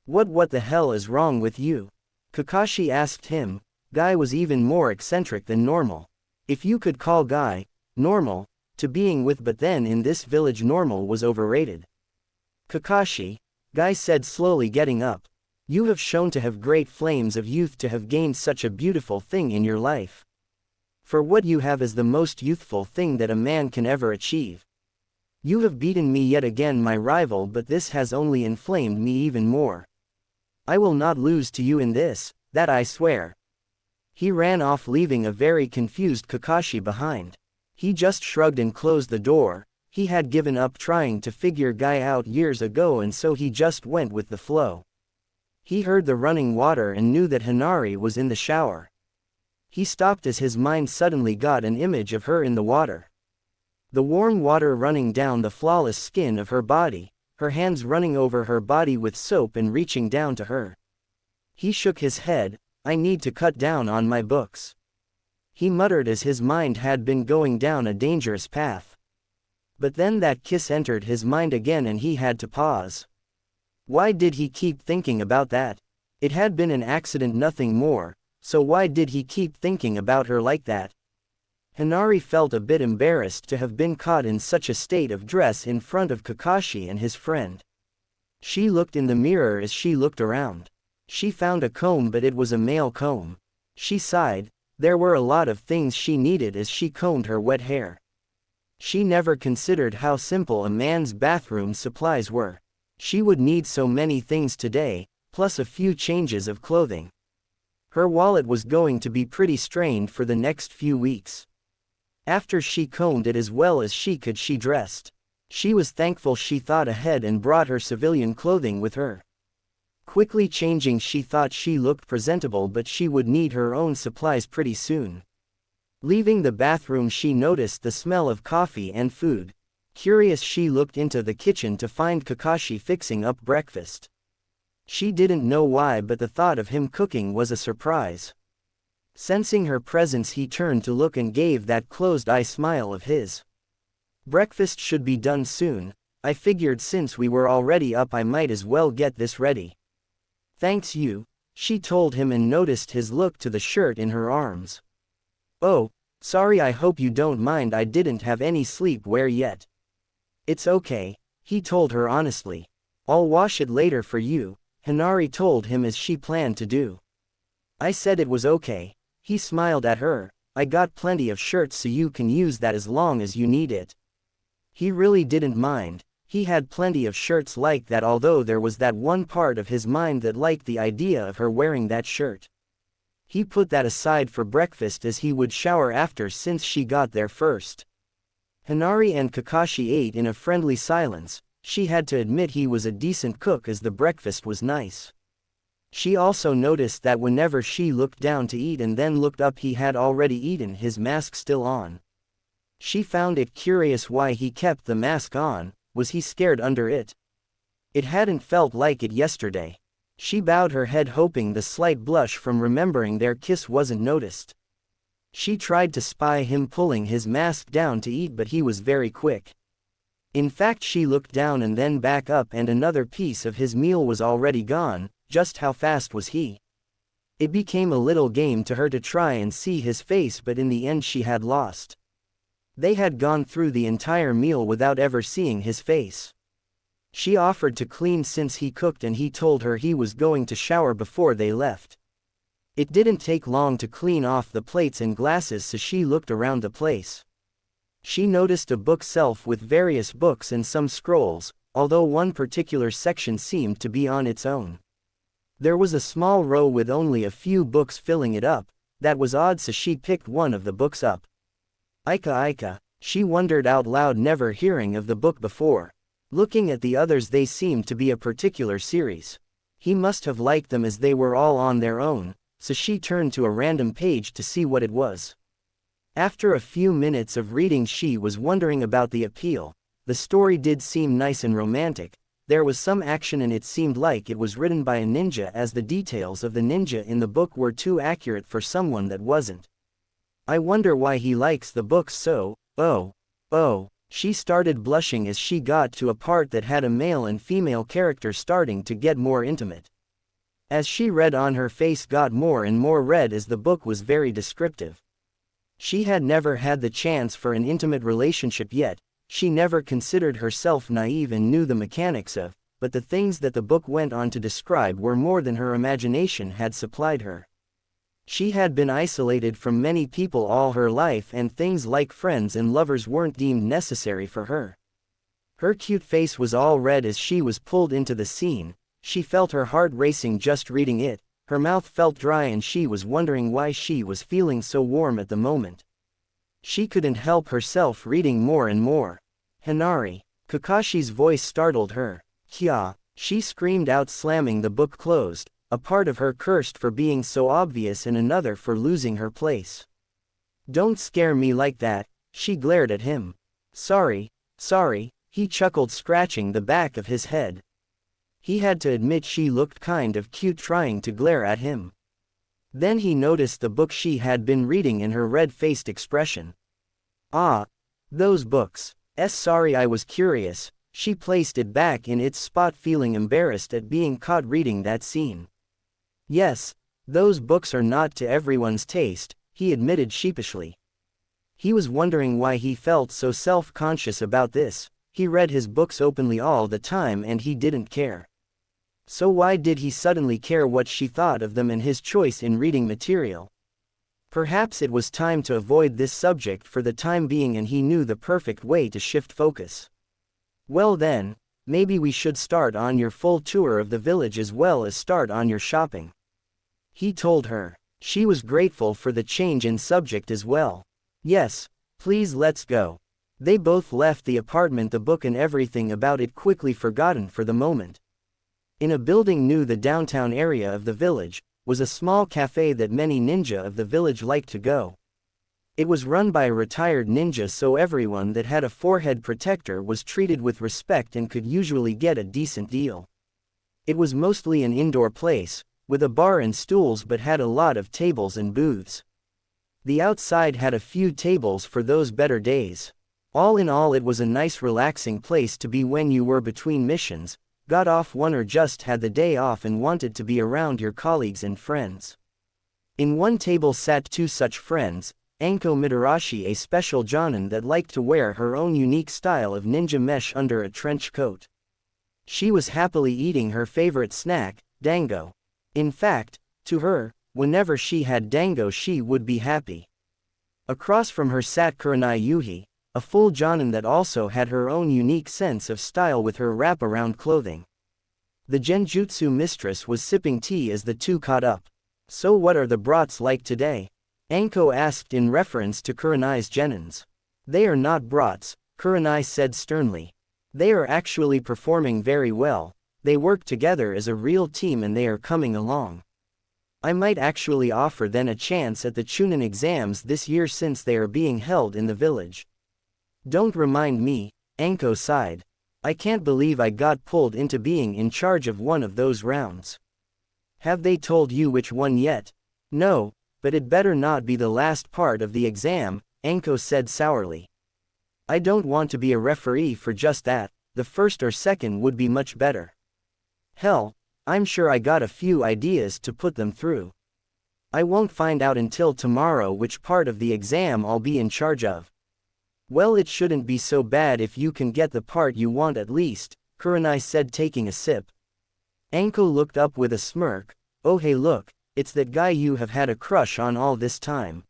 What the hell is wrong with you? Kakashi asked him. Guy was even more eccentric than normal. If you could call Guy normal to being with, but then in this village normal was overrated. Kakashi, Guy said slowly, getting up. You have shown to have great flames of youth, to have gained such a beautiful thing in your life. For what you have is the most youthful thing that a man can ever achieve. You have beaten me yet again, my rival, but this has only inflamed me even more. I will not lose to you in this, that I swear. He ran off, leaving a very confused Kakashi behind. He just shrugged and closed the door. He had given up trying to figure Guy out years ago, and so he just went with the flow. He heard the running water and knew that Hanare was in the shower. He stopped as his mind suddenly got an image of her in the water. The warm water running down the flawless skin of her body, her hands running over her body with soap and reaching down to her. He shook his head. I need to cut down on my books. He muttered as his mind had been going down a dangerous path. But then that kiss entered his mind again and he had to pause. Why did he keep thinking about that? It had been an accident, nothing more, so why did he keep thinking about her like that? Hanare felt a bit embarrassed to have been caught in such a state of dress in front of Kakashi and his friend. She looked in the mirror as she looked around. She found a comb, but it was a male comb. She sighed. There were a lot of things she needed as she combed her wet hair. She never considered how simple a man's bathroom supplies were. She would need so many things today, plus a few changes of clothing. Her wallet was going to be pretty strained for the next few weeks. After she combed it as well as she could, she dressed. She was thankful she thought ahead and brought her civilian clothing with her. Quickly changing, she thought she looked presentable, but she would need her own supplies pretty soon. Leaving the bathroom, she noticed the smell of coffee and food. Curious, she looked into the kitchen to find Kakashi fixing up breakfast. She didn't know why, but the thought of him cooking was a surprise. Sensing her presence, he turned to look and gave that closed-eye smile of his. Breakfast should be done soon. I figured since we were already up I might as well get this ready. Thanks you, she told him, and noticed his look to the shirt in her arms. Oh, sorry, I hope you don't mind, I didn't have any sleepwear yet. It's okay, he told her honestly. I'll wash it later for you, Hanare told him as she planned to do. I said it was okay. He smiled at her. I got plenty of shirts so you can use that as long as you need it. He really didn't mind. He had plenty of shirts like that, although there was that one part of his mind that liked the idea of her wearing that shirt. He put that aside for breakfast as he would shower after, since she got there first. Hanare and Kakashi ate in a friendly silence. She had to admit he was a decent cook as the breakfast was nice. She also noticed that whenever she looked down to eat and then looked up, he had already eaten, his mask still on. She found it curious why he kept the mask on. Was he scared under it? It hadn't felt like it yesterday. She bowed her head, hoping the slight blush from remembering their kiss wasn't noticed. She tried to spy him pulling his mask down to eat, but he was very quick. In fact, she looked down and then back up, and another piece of his meal was already gone. Just how fast was he? It became a little game to her to try and see his face, but in the end she had lost. They had gone through the entire meal without ever seeing his face. She offered to clean since he cooked, and he told her he was going to shower before they left. It didn't take long to clean off the plates and glasses, so she looked around the place. She noticed a bookshelf with various books and some scrolls, although one particular section seemed to be on its own. There was a small row with only a few books filling it up. That was odd, so she picked one of the books up. Ika, she wondered out loud, never hearing of the book before. Looking at the others, they seemed to be a particular series. He must have liked them as they were all on their own, so she turned to a random page to see what it was. After a few minutes of reading she was wondering about the appeal. The story did seem nice and romantic, there was some action and it seemed like it was written by a ninja as the details of the ninja in the book were too accurate for someone that wasn't. I wonder why he likes the books so. Oh. She started blushing as she got to a part that had a male and female character starting to get more intimate. As she read on, her face got more and more red as the book was very descriptive. She had never had the chance for an intimate relationship yet, she never considered herself naive and knew the mechanics of, but the things that the book went on to describe were more than her imagination had supplied her. She had been isolated from many people all her life and things like friends and lovers weren't deemed necessary for her. Her cute face was all red as she was pulled into the scene, she felt her heart racing just reading it, her mouth felt dry and she was wondering why she was feeling so warm at the moment. She couldn't help herself reading more and more. Hanare. Kakashi's voice startled her. Kya, she screamed out, slamming the book closed. A part of her cursed for being so obvious and another for losing her place. Don't scare me like that, she glared at him. Sorry, he chuckled, scratching the back of his head. He had to admit she looked kind of cute trying to glare at him. Then he noticed the book she had been reading and her red-faced expression. Ah, those books. Sorry, I was curious. She placed it back in its spot, feeling embarrassed at being caught reading that scene. Yes, those books are not to everyone's taste, he admitted sheepishly. He was wondering why he felt so self-conscious about this. He read his books openly all the time and he didn't care. So why did he suddenly care what she thought of them and his choice in reading material? Perhaps it was time to avoid this subject for the time being and he knew the perfect way to shift focus. Well then, maybe we should start on your full tour of the village as well as start on your shopping. He told her. She was grateful for the change in subject as well. Yes, please, let's go. They both left the apartment, the book and everything about it quickly forgotten for the moment. In a building near the downtown area of the village, was a small cafe that many ninja of the village liked to go. It was run by a retired ninja, so everyone that had a forehead protector was treated with respect and could usually get a decent deal. It was mostly an indoor place, with a bar and stools, but had a lot of tables and booths. The outside had a few tables for those better days. All in all, it was a nice relaxing place to be when you were between missions, got off one or just had the day off and wanted to be around your colleagues and friends. In one table sat two such friends, Anko Mitarashi, a special jonin that liked to wear her own unique style of ninja mesh under a trench coat. She was happily eating her favorite snack, dango. In fact, to her, whenever she had dango she would be happy. Across from her sat Kuronai Yuhi, a full jonin that also had her own unique sense of style with her wrap-around clothing. The genjutsu mistress was sipping tea as the two caught up. So what are the brats like today? Anko asked in reference to Kuronai's genins. They are not brats, Kuronai said sternly. They are actually performing very well, they work together as a real team and they are coming along. I might actually offer them a chance at the Chunin exams this year since they are being held in the village. Don't remind me, Anko sighed. I can't believe I got pulled into being in charge of one of those rounds. Have they told you which one yet? No, but it better not be the last part of the exam, Anko said sourly. I don't want to be a referee for just that, the first or second would be much better. Hell, I'm sure I got a few ideas to put them through. I won't find out until tomorrow which part of the exam I'll be in charge of. Well, it shouldn't be so bad if you can get the part you want at least, Kuronai said, taking a sip. Anko looked up with a smirk. Oh hey look, it's that guy you have had a crush on all this time.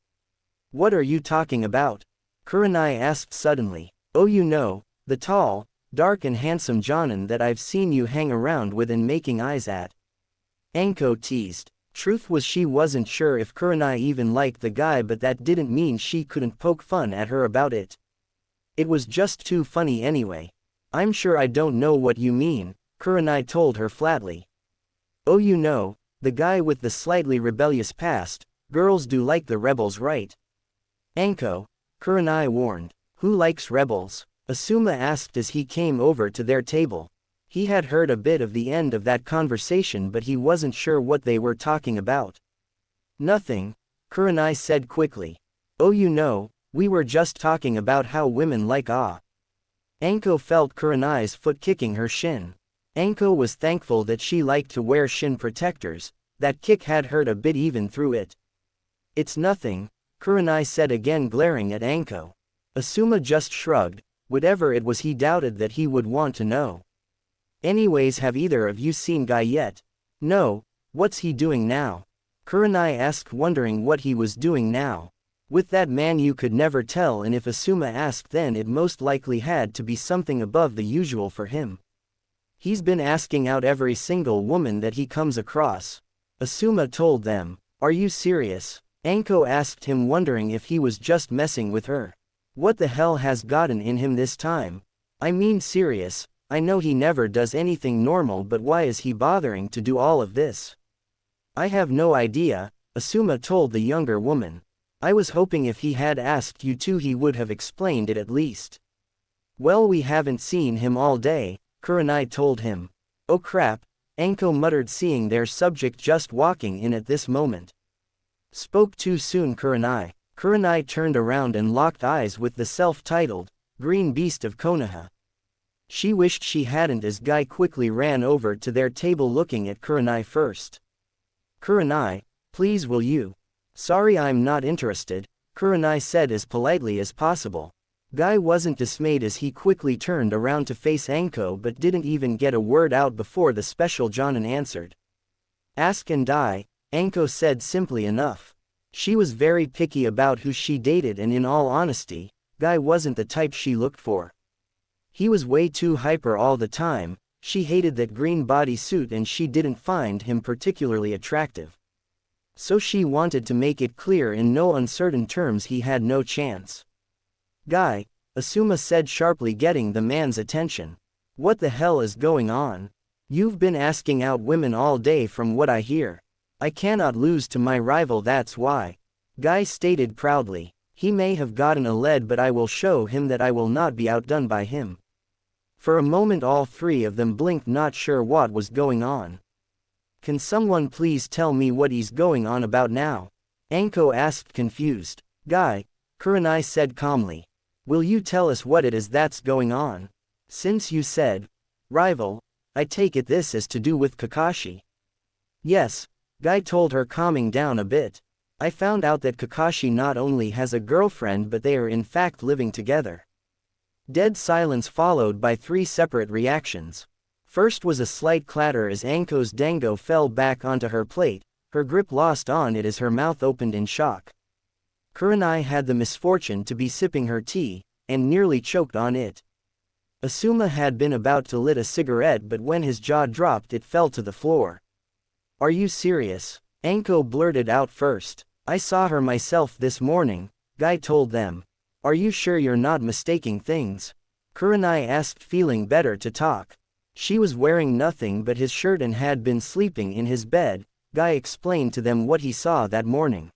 What are you talking about? Kuronai asked suddenly. Oh, you know, the tall, dark and handsome jonin that I've seen you hang around with and making eyes at. Anko teased. Truth was, she wasn't sure if Kuronai even liked the guy, but that didn't mean she couldn't poke fun at her about it. It was just too funny anyway. I'm sure I don't know what you mean, Kuronai told her flatly. Oh, you know, the guy with the slightly rebellious past. Girls do like the rebels, right? Anko, Kurenai warned. Who likes rebels? Asuma asked as he came over to their table. He had heard a bit of the end of that conversation but he wasn't sure what they were talking about. Nothing, Kurenai said quickly. Oh, you know, we were just talking about how women like Anko felt Kurenai's foot kicking her shin. Anko was thankful that she liked to wear shin protectors. That kick had hurt a bit even through it. It's nothing, Kurenai said again glaring at Anko. Asuma just shrugged. Whatever it was he doubted that he would want to know. Anyways, have either of you seen Guy yet? No, what's he doing now? Kurenai asked, wondering what he was doing now. With that man you could never tell, and if Asuma asked then it most likely had to be something above the usual for him. He's been asking out every single woman that he comes across. Asuma told them. Are you serious? Anko asked him, wondering if he was just messing with her. What the hell has gotten in him this time? I mean serious, I know he never does anything normal, but why is he bothering to do all of this? I have no idea, Asuma told the younger woman. I was hoping if he had asked you two he would have explained it at least. Well, we haven't seen him all day, Kurenai told him. Oh crap, Anko muttered, seeing their subject just walking in at this moment. Spoke too soon, Kurenai. Kurenai turned around and locked eyes with the self-titled Green Beast of Konoha. She wished she hadn't, as Guy quickly ran over to their table looking at Kurenai first. Kurenai, please will you? Sorry, I'm not interested, Kurenai said as politely as possible. Guy wasn't dismayed as he quickly turned around to face Anko but didn't even get a word out before the special Jonin answered. Ask and die, Anko said simply enough. She was very picky about who she dated, and in all honesty, Guy wasn't the type she looked for. He was way too hyper all the time. She hated that green bodysuit and she didn't find him particularly attractive. So she wanted to make it clear in no uncertain terms he had no chance. Guy, Asuma said sharply, getting the man's attention. What the hell is going on? You've been asking out women all day from what I hear. I cannot lose to my rival, that's why. Guy stated proudly. He may have gotten a lead, but I will show him that I will not be outdone by him. For a moment all three of them blinked, not sure what was going on. Can someone please tell me what he's going on about now? Anko asked, confused. Guy, Kurenai said calmly. Will you tell us what it is that's going on? Since you said rival, I take it this is to do with Kakashi. Yes, Guy told her, calming down a bit. I found out that Kakashi not only has a girlfriend but they are in fact living together. Dead silence followed by three separate reactions. First was a slight clatter as Anko's dango fell back onto her plate, her grip lost on it as her mouth opened in shock. Kurenai had the misfortune to be sipping her tea, and nearly choked on it. Asuma had been about to lit a cigarette, but when his jaw dropped it fell to the floor. Are you serious? Anko blurted out first. I saw her myself this morning, Guy told them. Are you sure you're not mistaking things? Kurenai asked, feeling better to talk. She was wearing nothing but his shirt and had been sleeping in his bed. Guy explained to them what he saw that morning.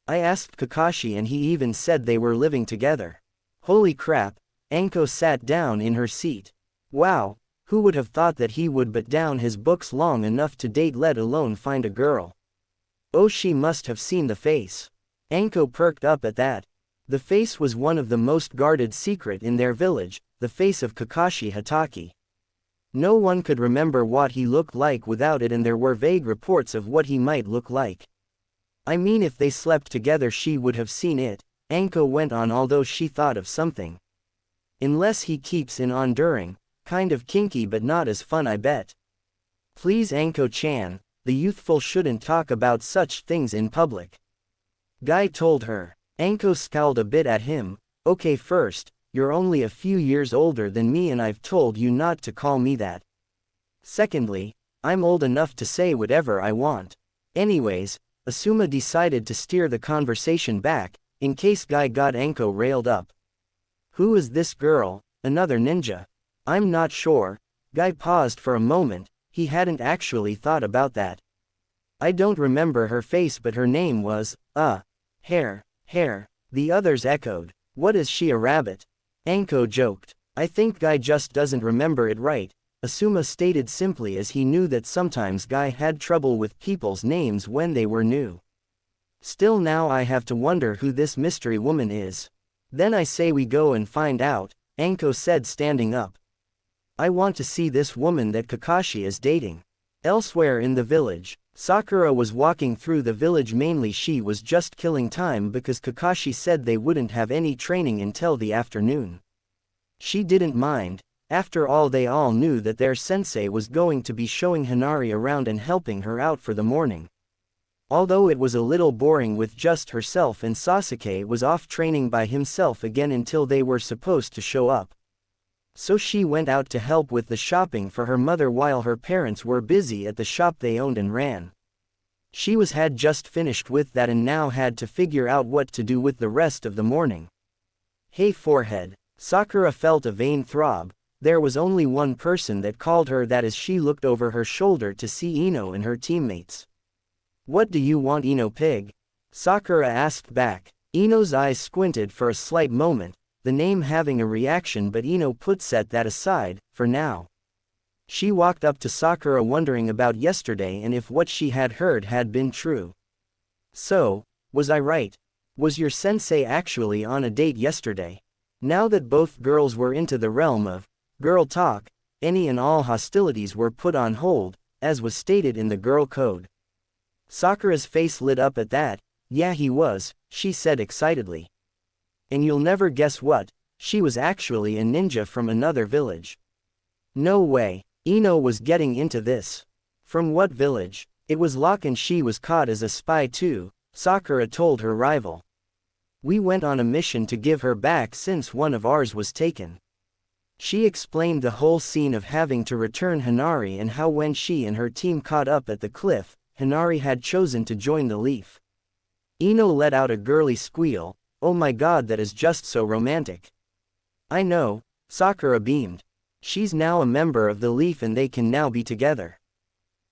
I asked Kakashi and he even said they were living together. Holy crap, Anko sat down in her seat. Wow, who would have thought that he would put down his books long enough to date, let alone find a girl? Oh, she must have seen the face. Anko perked up at that. The face was one of the most guarded secret in their village, the face of Kakashi Hatake. No one could remember what he looked like without it, and there were vague reports of what he might look like. I mean, if they slept together she would have seen it, Anko went on, although she thought of something. Unless he keeps in on during, kind of kinky but not as fun, I bet. Please Anko-chan, the youthful shouldn't talk about such things in public. Guy told her. Anko scowled a bit at him. Okay, first, you're only a few years older than me and I've told you not to call me that. Secondly, I'm old enough to say whatever I want. Anyways, Asuma decided to steer the conversation back, in case Guy got Anko railed up. Who is this girl? Another ninja? I'm not sure. Guy paused for a moment, he hadn't actually thought about that. I don't remember her face, but her name was, Hair. The others echoed, "What is she, a rabbit?" Anko joked, "I think Guy just doesn't remember it right," Asuma stated simply as he knew that sometimes Guy had trouble with people's names when they were new. "Still now I have to wonder who this mystery woman is. Then I say we go and find out," Anko said standing up. "I want to see this woman that Kakashi is dating." Elsewhere in the village, Sakura was walking through the village. Mainly she was just killing time because Kakashi said they wouldn't have any training until the afternoon. She didn't mind, after all they all knew that their sensei was going to be showing Hanare around and helping her out for the morning. Although it was a little boring with just herself and Sasuke was off training by himself again until they were supposed to show up. So she went out to help with the shopping for her mother while her parents were busy at the shop they owned and ran. She had just finished with that and now had to figure out what to do with the rest of the morning. Hey forehead. Sakura felt a vain throb. There was only one person that called her that as she looked over her shoulder to see Ino and her teammates. "What do you want, Ino pig?" Sakura asked back. Ino's eyes squinted for a slight moment, the name having a reaction, but Ino set that aside, for now. She walked up to Sakura wondering about yesterday and if what she had heard had been true. "So, was I right? Was your sensei actually on a date yesterday?" Now that both girls were into the realm of girl talk, any and all hostilities were put on hold, as was stated in the girl code. Sakura's face lit up at that. "Yeah, he was," she said excitedly. "And you'll never guess what, she was actually a ninja from another village." "No way." Ino was getting into this. "From what village?" "It was Locke and she was caught as a spy too," Sakura told her rival. "We went on a mission to give her back since one of ours was taken." She explained the whole scene of having to return Hanare and how when she and her team caught up at the cliff, Hanare had chosen to join the Leaf. Ino let out a girly squeal. "Oh my god, that is just so romantic." "I know," Sakura beamed. "She's now a member of the Leaf and they can now be together.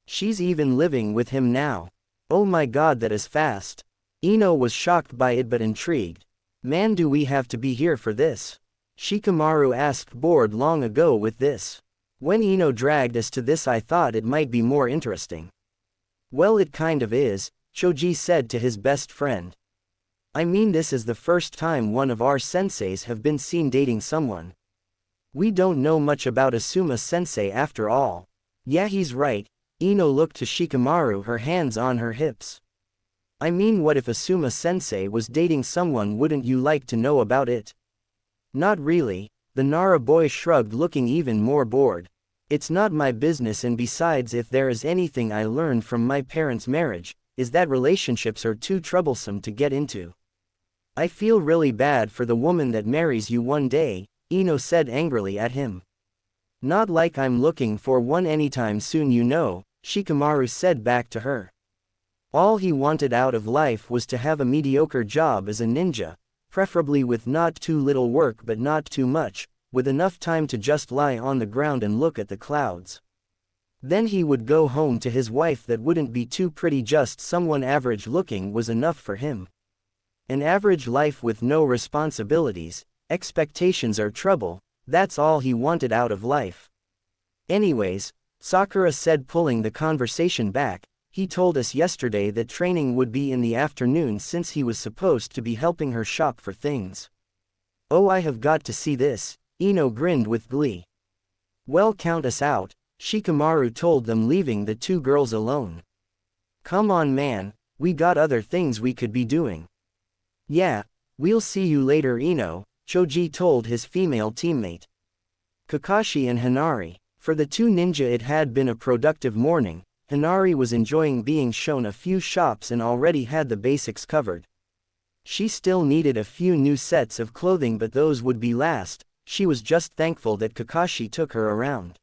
She's even living with him now." "Oh my god, that is fast." Ino was shocked by it but intrigued. "Man, do we have to be here for this?" Shikamaru asked, bored long ago with this. When Ino dragged us to this I thought it might be more interesting. "Well, it kind of is," Choji said to his best friend. "I mean, this is the first time one of our senseis have been seen dating someone. We don't know much about Asuma sensei after all." "Yeah, he's right." Ino looked to Shikamaru, her hands on her hips. "I mean, what if Asuma sensei was dating someone? Wouldn't you like to know about it?" "Not really," the Nara boy shrugged, looking even more bored. "It's not my business, and besides, if there is anything I learned from my parents' marriage, is that relationships are too troublesome to get into. I feel really bad for the woman that marries you one day," Ino said angrily at him. "Not like I'm looking for one anytime soon, you know," Shikamaru said back to her. All he wanted out of life was to have a mediocre job as a ninja, preferably with not too little work but not too much, with enough time to just lie on the ground and look at the clouds. Then he would go home to his wife that wouldn't be too pretty, just someone average looking was enough for him. An average life with no responsibilities, expectations or trouble, that's all he wanted out of life. "Anyways," Sakura said, pulling the conversation back, "he told us yesterday that training would be in the afternoon since he was supposed to be helping her shop for things." "Oh, I have got to see this," Ino grinned with glee. "Well, count us out," Shikamaru told them, leaving the two girls alone. "Come on, man, we got other things we could be doing." "Yeah, we'll see you later, Ino," Choji told his female teammate. Kakashi and Hanare. For the two ninja it had been a productive morning. Hanare was enjoying being shown a few shops and already had the basics covered. She still needed a few new sets of clothing, but those would be last. She was just thankful that Kakashi took her around.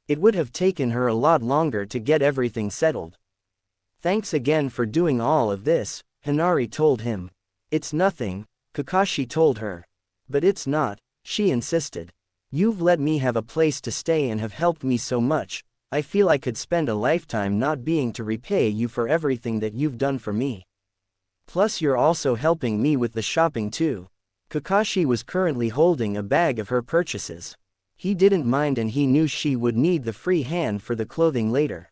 It would have taken her a lot longer to get everything settled. "Thanks again for doing all of this," Hanare told him. "It's nothing," Kakashi told her. "But it's not," she insisted. "You've let me have a place to stay and have helped me so much. I feel I could spend a lifetime not being to repay you for everything that you've done for me." Plus you're also helping me with the shopping too. Kakashi was currently holding a bag of her purchases. He didn't mind and he knew she would need the free hand for the clothing later.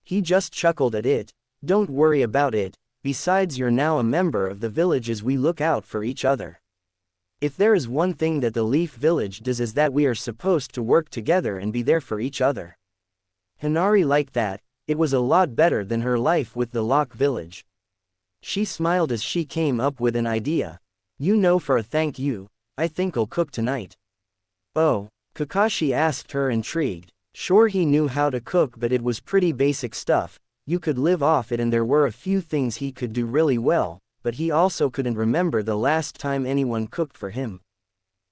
He just chuckled at it. Don't worry about it, besides you're now a member of the village as we look out for each other. If there is one thing that the Leaf Village does is that we are supposed to work together and be there for each other. Hanare liked that. It was a lot better than her life with the Lock Village. She smiled as she came up with an idea. You know, for a thank you, I think I'll cook tonight. Oh, Kakashi asked her, intrigued. Sure, he knew how to cook, but it was pretty basic stuff. You could live off it and there were a few things he could do really well, but he also couldn't remember the last time anyone cooked for him.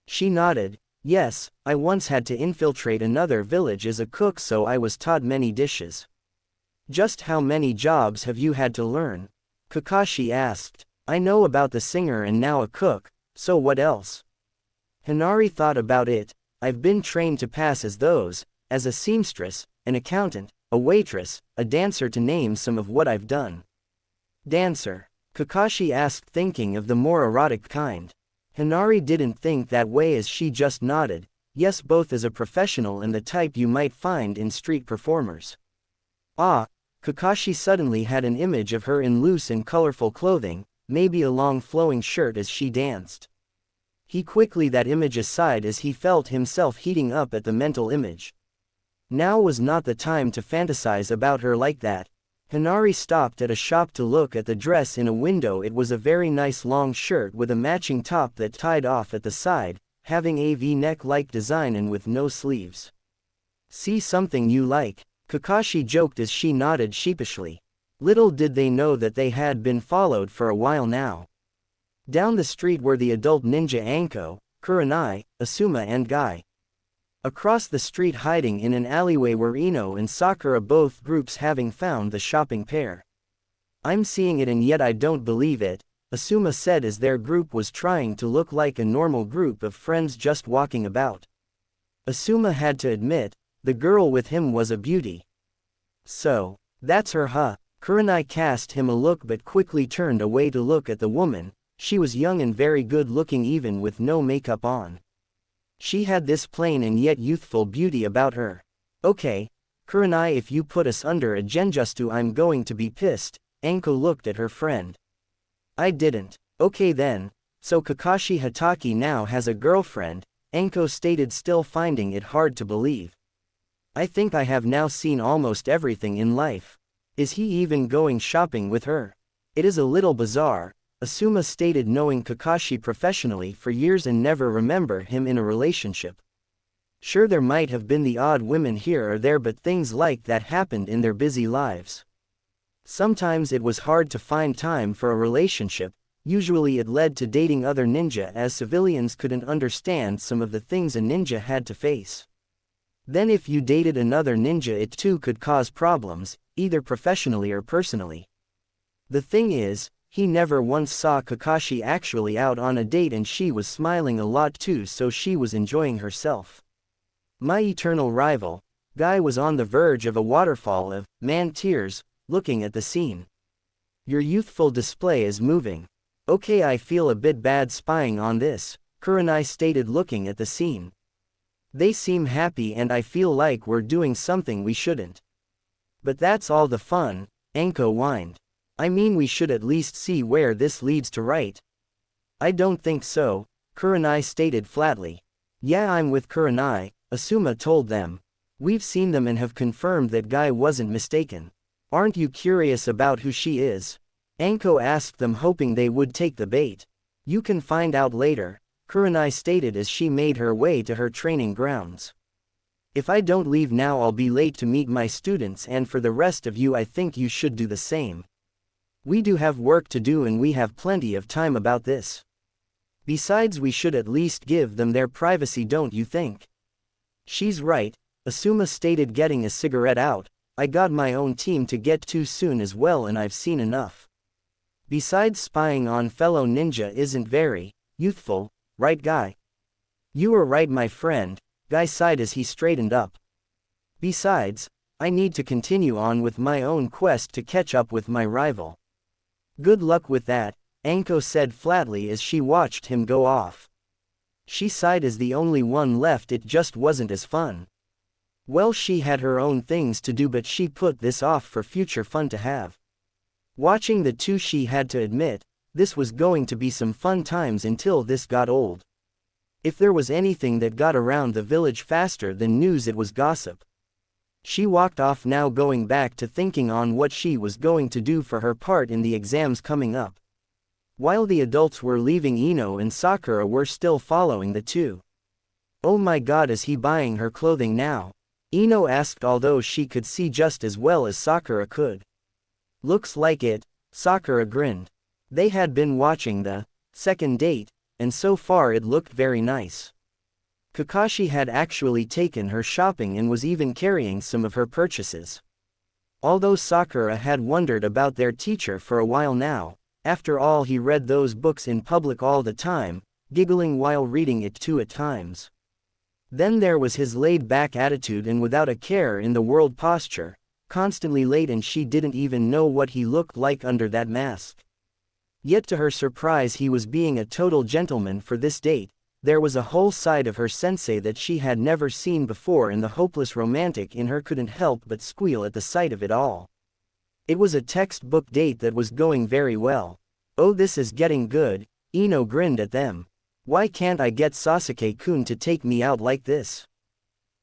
She nodded. Yes, I once had to infiltrate another village as a cook, so I was taught many dishes. Just how many jobs have you had to learn? Kakashi asked. I know about the singer and now a cook, so what else? Hanare thought about it. I've been trained to pass as those, as a seamstress, an accountant, a waitress, a dancer, to name some of what I've done. Dancer? Kakashi asked, thinking of the more erotic kind. Hanare didn't think that way as she just nodded. Yes, both as a professional and the type you might find in street performers. Ah, Kakashi suddenly had an image of her in loose and colorful clothing, maybe a long flowing shirt as she danced. He quickly that image aside as he felt himself heating up at the mental image. Now was not the time to fantasize about her like that. Hanare stopped at a shop to look at the dress in a window. It was a very nice long shirt with a matching top that tied off at the side, having a V-neck-like design and with no sleeves. See something you like? Kakashi joked as she nodded sheepishly. Little did they know that they had been followed for a while now. Down the street were the adult ninja Anko, Kuronai, Asuma and Guy. Across the street, hiding in an alleyway, were Ino and Sakura, both groups having found the shopping pair. I'm seeing it and yet I don't believe it, Asuma said as their group was trying to look like a normal group of friends just walking about. Asuma had to admit, the girl with him was a beauty. So, that's her, huh? Kuronai cast him a look but quickly turned away to look at the woman. She was young and very good looking even with no makeup on. She had this plain and yet youthful beauty about her. Okay, Kuronai, if you put us under a genjutsu I'm going to be pissed. Anko looked at her friend. I didn't. Okay then, so Kakashi Hatake now has a girlfriend, Anko stated, still finding it hard to believe. I think I have now seen almost everything in life. Is he even going shopping with her? It is a little bizarre, Asuma stated, knowing Kakashi professionally for years and never remember him in a relationship. Sure, there might have been the odd women here or there, but things like that happened in their busy lives. Sometimes it was hard to find time for a relationship. Usually it led to dating other ninja, as civilians couldn't understand some of the things a ninja had to face. Then if you dated another ninja, it too could cause problems, either professionally or personally. The thing is, he never once saw Kakashi actually out on a date, and she was smiling a lot too, so she was enjoying herself. My eternal rival, Guy, was on the verge of a waterfall of tears, looking at the scene. Your youthful display is moving. Okay, I feel a bit bad spying on this, Kuronai stated, looking at the scene. They seem happy and I feel like we're doing something we shouldn't. But that's all the fun, Anko whined. I mean, we should at least see where this leads to, right? I don't think so, Kuronai stated flatly. Yeah, I'm with Kuronai, Asuma told them. We've seen them and have confirmed that Guy wasn't mistaken. Aren't you curious about who she is? Anko asked them, hoping they would take the bait. You can find out later, Kuronai stated as she made her way to her training grounds. If I don't leave now I'll be late to meet my students, and for the rest of you I think you should do the same. We do have work to do and we have plenty of time about this. Besides, we should at least give them their privacy, don't you think? She's right, Asuma stated, getting a cigarette out. I got my own team to get to soon as well and I've seen enough. Besides, spying on fellow ninja isn't very youthful, right Guy? You are right, my friend, Guy sighed as he straightened up. Besides, I need to continue on with my own quest to catch up with my rival. Good luck with that, Anko said flatly as she watched him go off. She sighed as the only one left. It just wasn't as fun. Well, she had her own things to do, but she put this off for future fun to have. Watching the two, she had to admit, this was going to be some fun times until this got old. If there was anything that got around the village faster than news, it was gossip. She walked off now, going back to thinking on what she was going to do for her part in the exams coming up. While the adults were leaving, Ino and Sakura were still following the two. Oh my god, is he buying her clothing now? Ino asked, although she could see just as well as Sakura could. Looks like it, Sakura grinned. They had been watching the second date, and so far it looked very nice. Kakashi had actually taken her shopping and was even carrying some of her purchases. Although Sakura had wondered about their teacher for a while now, after all, he read those books in public all the time, giggling while reading it too at times. Then there was his laid-back attitude and without a care in the world posture, constantly late, and she didn't even know what he looked like under that mask. Yet to her surprise, he was being a total gentleman for this date. There was a whole side of her sensei that she had never seen before, and the hopeless romantic in her couldn't help but squeal at the sight of it all. It was a textbook date that was going very well. Oh, this is getting good, Ino grinned at them. Why can't I get Sasuke-kun to take me out like this?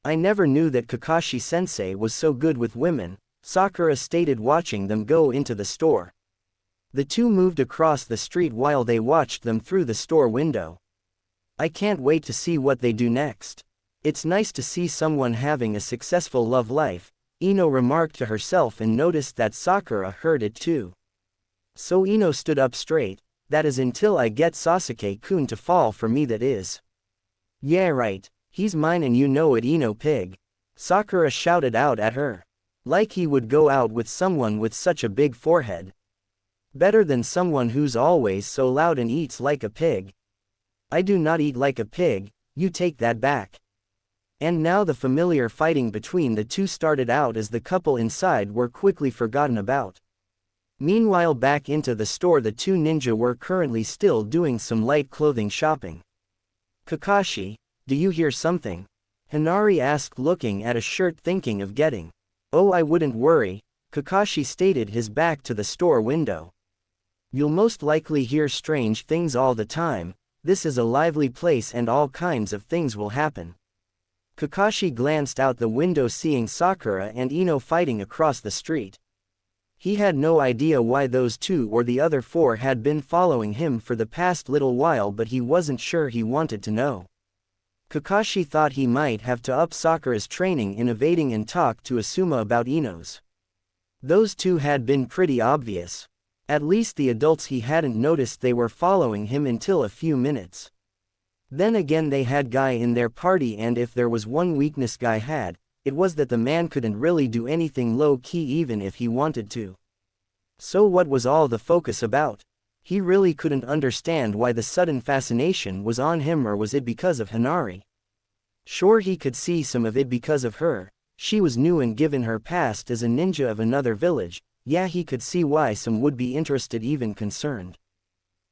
I never knew that Kakashi-sensei was so good with women, Sakura stated, watching them go into the store. The two moved across the street while they watched them through the store window. I can't wait to see what they do next. It's nice to see someone having a successful love life, Ino remarked to herself, and noticed that Sakura heard it too. So Ino stood up straight. That is until I get Sasuke-kun to fall for me, that is. Yeah, right, he's mine and you know it, Ino pig. Sakura shouted out at her. Like he would go out with someone with such a big forehead. Better than someone who's always so loud and eats like a pig. I do not eat like a pig, you take that back. And now the familiar fighting between the two started out as the couple inside were quickly forgotten about. Meanwhile, back into the store, the two ninja were currently still doing some light clothing shopping. Kakashi, do you hear something? Hanare asked, looking at a shirt thinking of getting. Oh, I wouldn't worry, Kakashi stated, his back to the store window. You'll most likely hear strange things all the time. This is a lively place and all kinds of things will happen. Kakashi glanced out the window, seeing Sakura and Ino fighting across the street. He had no idea why those two or the other four had been following him for the past little while, but he wasn't sure he wanted to know. Kakashi thought he might have to up Sakura's training in evading and talk to Asuma about Ino's. Those two had been pretty obvious. At least the adults, he hadn't noticed they were following him until a few minutes. Then again, they had Guy in their party, and if there was one weakness Guy had, it was that the man couldn't really do anything low-key even if he wanted to. So what was all the focus about? He really couldn't understand why the sudden fascination was on him, or was it because of Hanare? Sure, he could see some of it because of her. She was new, and given her past as a ninja of another village, yeah, he could see why some would be interested, even concerned.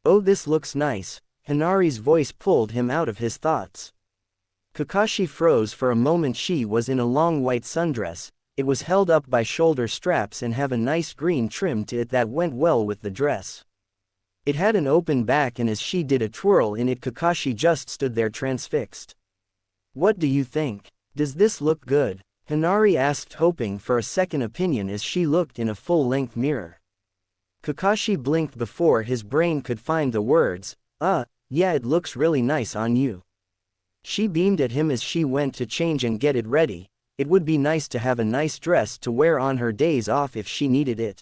Oh, this looks nice. Hanare's voice pulled him out of his thoughts. Kakashi froze for a moment. She was in a long white sundress. It was held up by shoulder straps and have a nice green trim to it that went well with the dress. It had an open back, and as she did a twirl in it, Kakashi just stood there transfixed. What do you think? Does this look good? Hanare asked, hoping for a second opinion as she looked in a full-length mirror. Kakashi blinked before his brain could find the words, yeah, it looks really nice on you. She beamed at him as she went to change and get it ready. It would be nice to have a nice dress to wear on her days off if she needed it.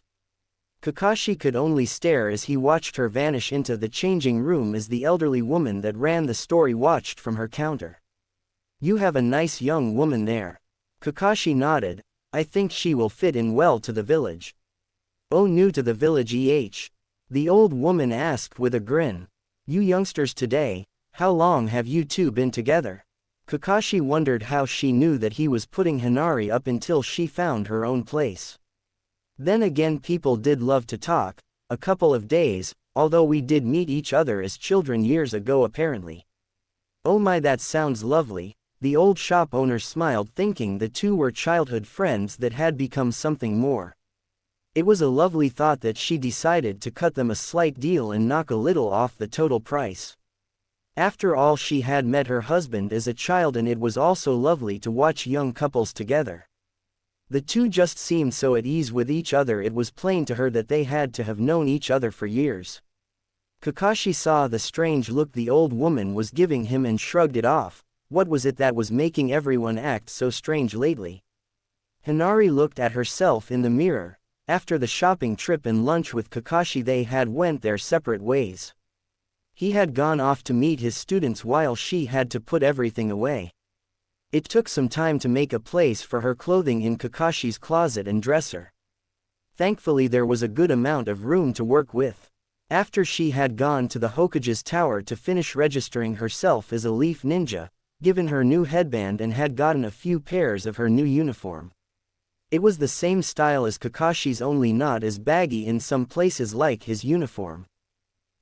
Kakashi could only stare as he watched her vanish into the changing room as the elderly woman that ran the store watched from her counter. You have a nice young woman there. Kakashi nodded. I think she will fit in well to the village. Oh, new to the village, the old woman asked with a grin. You youngsters today, how long have you two been together? Kakashi wondered how she knew that he was putting Hanare up until she found her own place. Then again, people did love to talk. a couple of days, although we did meet each other as children years ago apparently. Oh my, that sounds lovely. The old shop owner smiled, thinking the two were childhood friends that had become something more. It was a lovely thought that she decided to cut them a slight deal and knock a little off the total price. After all, she had met her husband as a child, and it was also lovely to watch young couples together. The two just seemed so at ease with each other. It was plain to her that they had to have known each other for years. Kakashi saw the strange look the old woman was giving him and shrugged it off. What was it that was making everyone act so strange lately? Hanare looked at herself in the mirror. After the shopping trip and lunch with Kakashi, they had went their separate ways. He had gone off to meet his students while she had to put everything away. It took some time to make a place for her clothing in Kakashi's closet and dresser. Thankfully, there was a good amount of room to work with. After she had gone to the Hokage's tower to finish registering herself as a leaf ninja, given her new headband, and had gotten a few pairs of her new uniform. It was the same style as Kakashi's, only not as baggy in some places like his uniform.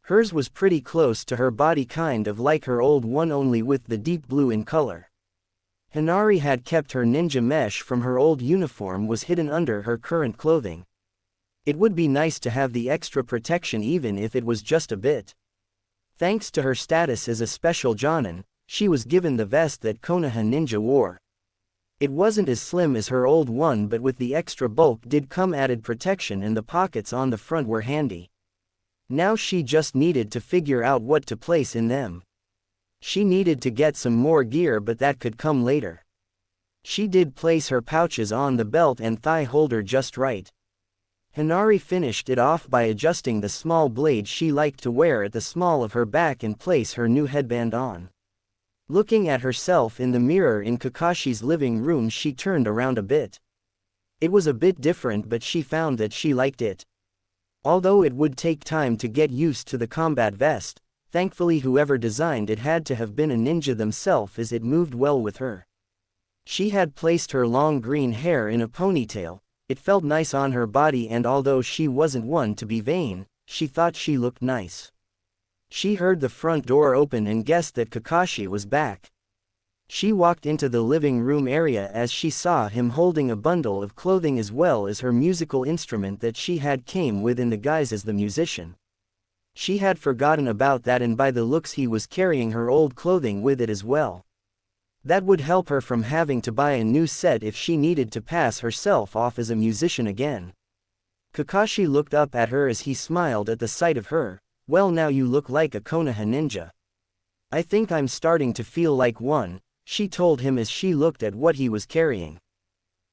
Hers was pretty close to her body, kind of like her old one, only with the deep blue in color. Hanare had kept her ninja mesh from her old uniform was hidden under her current clothing. It would be nice to have the extra protection, even if it was just a bit. Thanks to her status as a special jonin, she was given the vest that Konoha ninja wore. It wasn't as slim as her old one, but with the extra bulk did come added protection, and the pockets on the front were handy. Now she just needed to figure out what to place in them. She needed to get some more gear, but that could come later. She did place her pouches on the belt and thigh holder just right. Hanare finished it off by adjusting the small blade she liked to wear at the small of her back and place her new headband on. Looking at herself in the mirror in Kakashi's living room, she turned around a bit. It was a bit different, but she found that she liked it. Although it would take time to get used to the combat vest, thankfully whoever designed it had to have been a ninja themselves, as it moved well with her. She had placed her long green hair in a ponytail. It felt nice on her body, and although she wasn't one to be vain, she thought she looked nice. She heard the front door open and guessed that Kakashi was back. She walked into the living room area as she saw him holding a bundle of clothing as well as her musical instrument that she had came with in the guise as the musician. She had forgotten about that, and by the looks he was carrying her old clothing with it as well. That would help her from having to buy a new set if she needed to pass herself off as a musician again. Kakashi looked up at her as he smiled at the sight of her. Well, now you look like a Konoha ninja. I think I'm starting to feel like one, she told him as she looked at what he was carrying.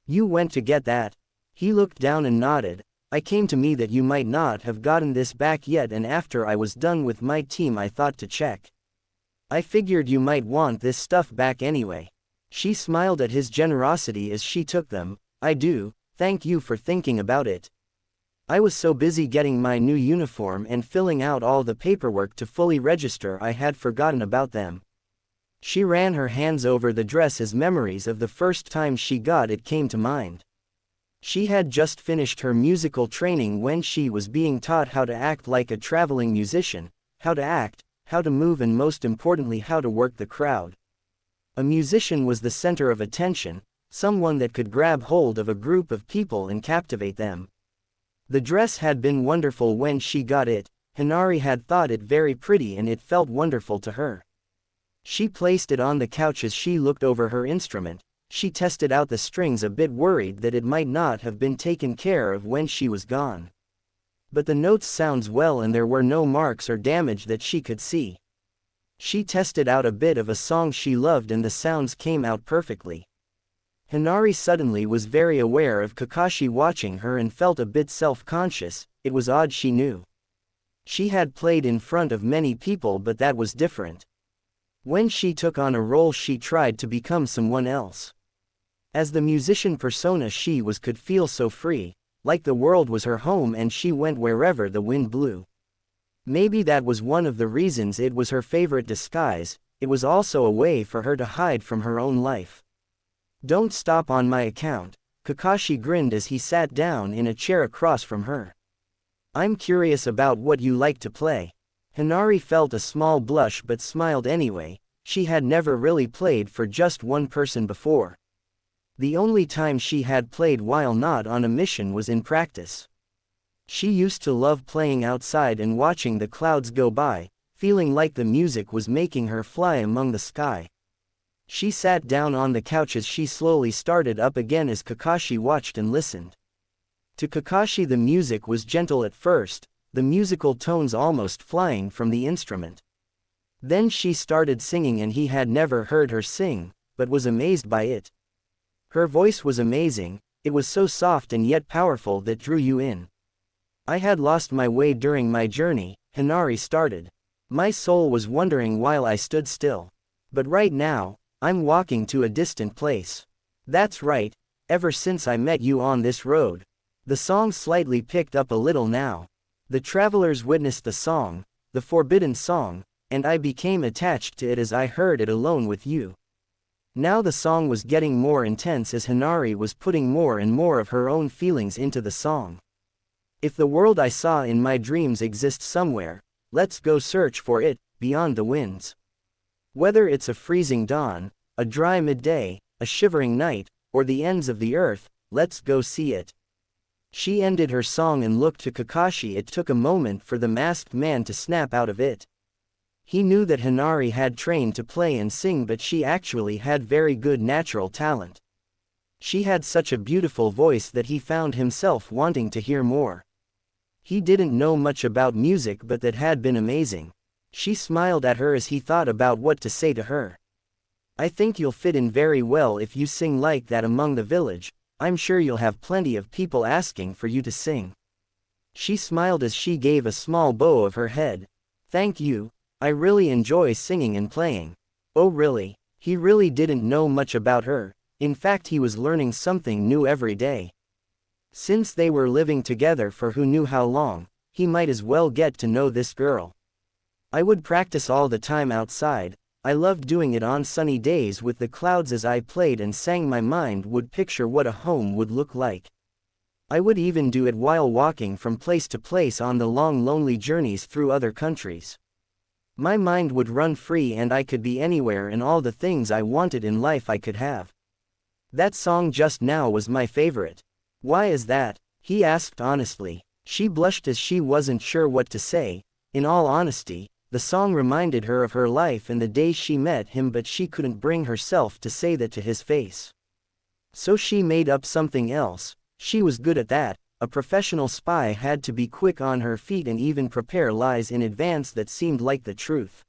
You went to get that? He looked down and nodded. I came to me that you might not have gotten this back yet, and after I was done with my team I thought to check. I figured you might want this stuff back anyway. She smiled at his generosity as she took them. I do, thank you for thinking about it. I was so busy getting my new uniform and filling out all the paperwork to fully register, I had forgotten about them. She ran her hands over the dress as memories of the first time she got it came to mind. She had just finished her musical training when she was being taught how to act like a traveling musician, how to act, how to move, and most importantly how to work the crowd. A musician was the center of attention, someone that could grab hold of a group of people and captivate them. The dress had been wonderful when she got it. Hanare had thought it very pretty and it felt wonderful to her. She placed it on the couch as she looked over her instrument. She tested out the strings, a bit worried that it might not have been taken care of when she was gone. But the notes sounds well and there were no marks or damage that she could see. She tested out a bit of a song she loved and the sounds came out perfectly. Hanare suddenly was very aware of Kakashi watching her and felt a bit self-conscious. It was odd, she knew. She had played in front of many people, but that was different. When she took on a role she tried to become someone else. As the musician persona she was could feel so free, like the world was her home and she went wherever the wind blew. Maybe that was one of the reasons it was her favorite disguise. It was also a way for her to hide from her own life. Don't stop on my account, Kakashi grinned as he sat down in a chair across from her. I'm curious about what you like to play. Hanare felt a small blush but smiled anyway. She had never really played for just one person before. The only time she had played while not on a mission was in practice. She used to love playing outside and watching the clouds go by, feeling like the music was making her fly among the sky. She sat down on the couch as she slowly started up again as Kakashi watched and listened. To Kakashi the music was gentle at first, the musical tones almost flying from the instrument. Then she started singing and he had never heard her sing, but was amazed by it. Her voice was amazing, it was so soft and yet powerful that drew you in. I had lost my way during my journey, Hanare started. My soul was wandering while I stood still. But right now, I'm walking to a distant place. That's right, ever since I met you on this road. The song slightly picked up a little now. The travelers witnessed the song, the forbidden song, and I became attached to it as I heard it alone with you. Now the song was getting more intense as Hanare was putting more and more of her own feelings into the song. If the world I saw in my dreams exists somewhere, let's go search for it, beyond the winds. Whether it's a freezing dawn, a dry midday, a shivering night, or the ends of the earth, let's go see it. She ended her song and looked to Kakashi. It took a moment for the masked man to snap out of it. He knew that Hanare had trained to play and sing, but she actually had very good natural talent. She had such a beautiful voice that he found himself wanting to hear more. He didn't know much about music, but that had been amazing. She smiled at her as he thought about what to say to her. I think you'll fit in very well if you sing like that among the village. I'm sure you'll have plenty of people asking for you to sing. She smiled as she gave a small bow of her head. Thank you, I really enjoy singing and playing. Oh really? He really didn't know much about her, in fact he was learning something new every day. Since they were living together for who knew how long, he might as well get to know this girl. I would practice all the time outside. I loved doing it on sunny days with the clouds as I played and sang. My mind would picture what a home would look like. I would even do it while walking from place to place on the long lonely journeys through other countries. My mind would run free and I could be anywhere, and all the things I wanted in life I could have. That song just now was my favorite. Why is that? He asked honestly. She blushed as she wasn't sure what to say. In all honesty, the song reminded her of her life and the day she met him, but she couldn't bring herself to say that to his face. So she made up something else. She was good at that. A professional spy had to be quick on her feet and even prepare lies in advance that seemed like the truth.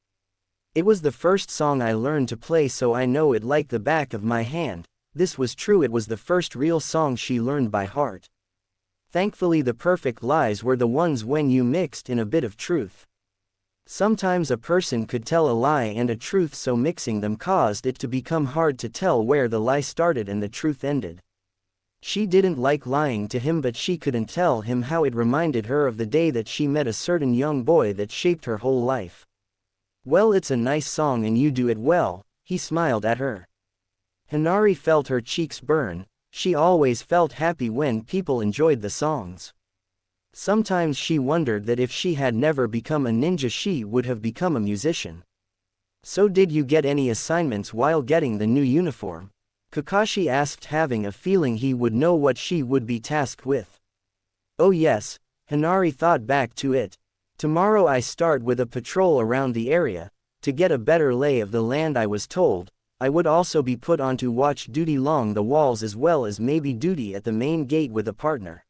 It was the first song I learned to play, so I know it like the back of my hand. This was true, it was the first real song she learned by heart. Thankfully the perfect lies were the ones when you mixed in a bit of truth. Sometimes a person could tell a lie and a truth, so mixing them caused it to become hard to tell where the lie started and the truth ended. She didn't like lying to him, but she couldn't tell him how it reminded her of the day that she met a certain young boy that shaped her whole life. Well, it's a nice song and you do it well, he smiled at her. Hanare felt her cheeks burn. She always felt happy when people enjoyed the songs. Sometimes she wondered that if she had never become a ninja she would have become a musician. So did you get any assignments while getting the new uniform? Kakashi asked, having a feeling he would know what she would be tasked with. Oh yes, Hanare thought back to it. Tomorrow I start with a patrol around the area. To get a better lay of the land, I was told, I would also be put on to watch duty along the walls as well as maybe duty at the main gate with a partner.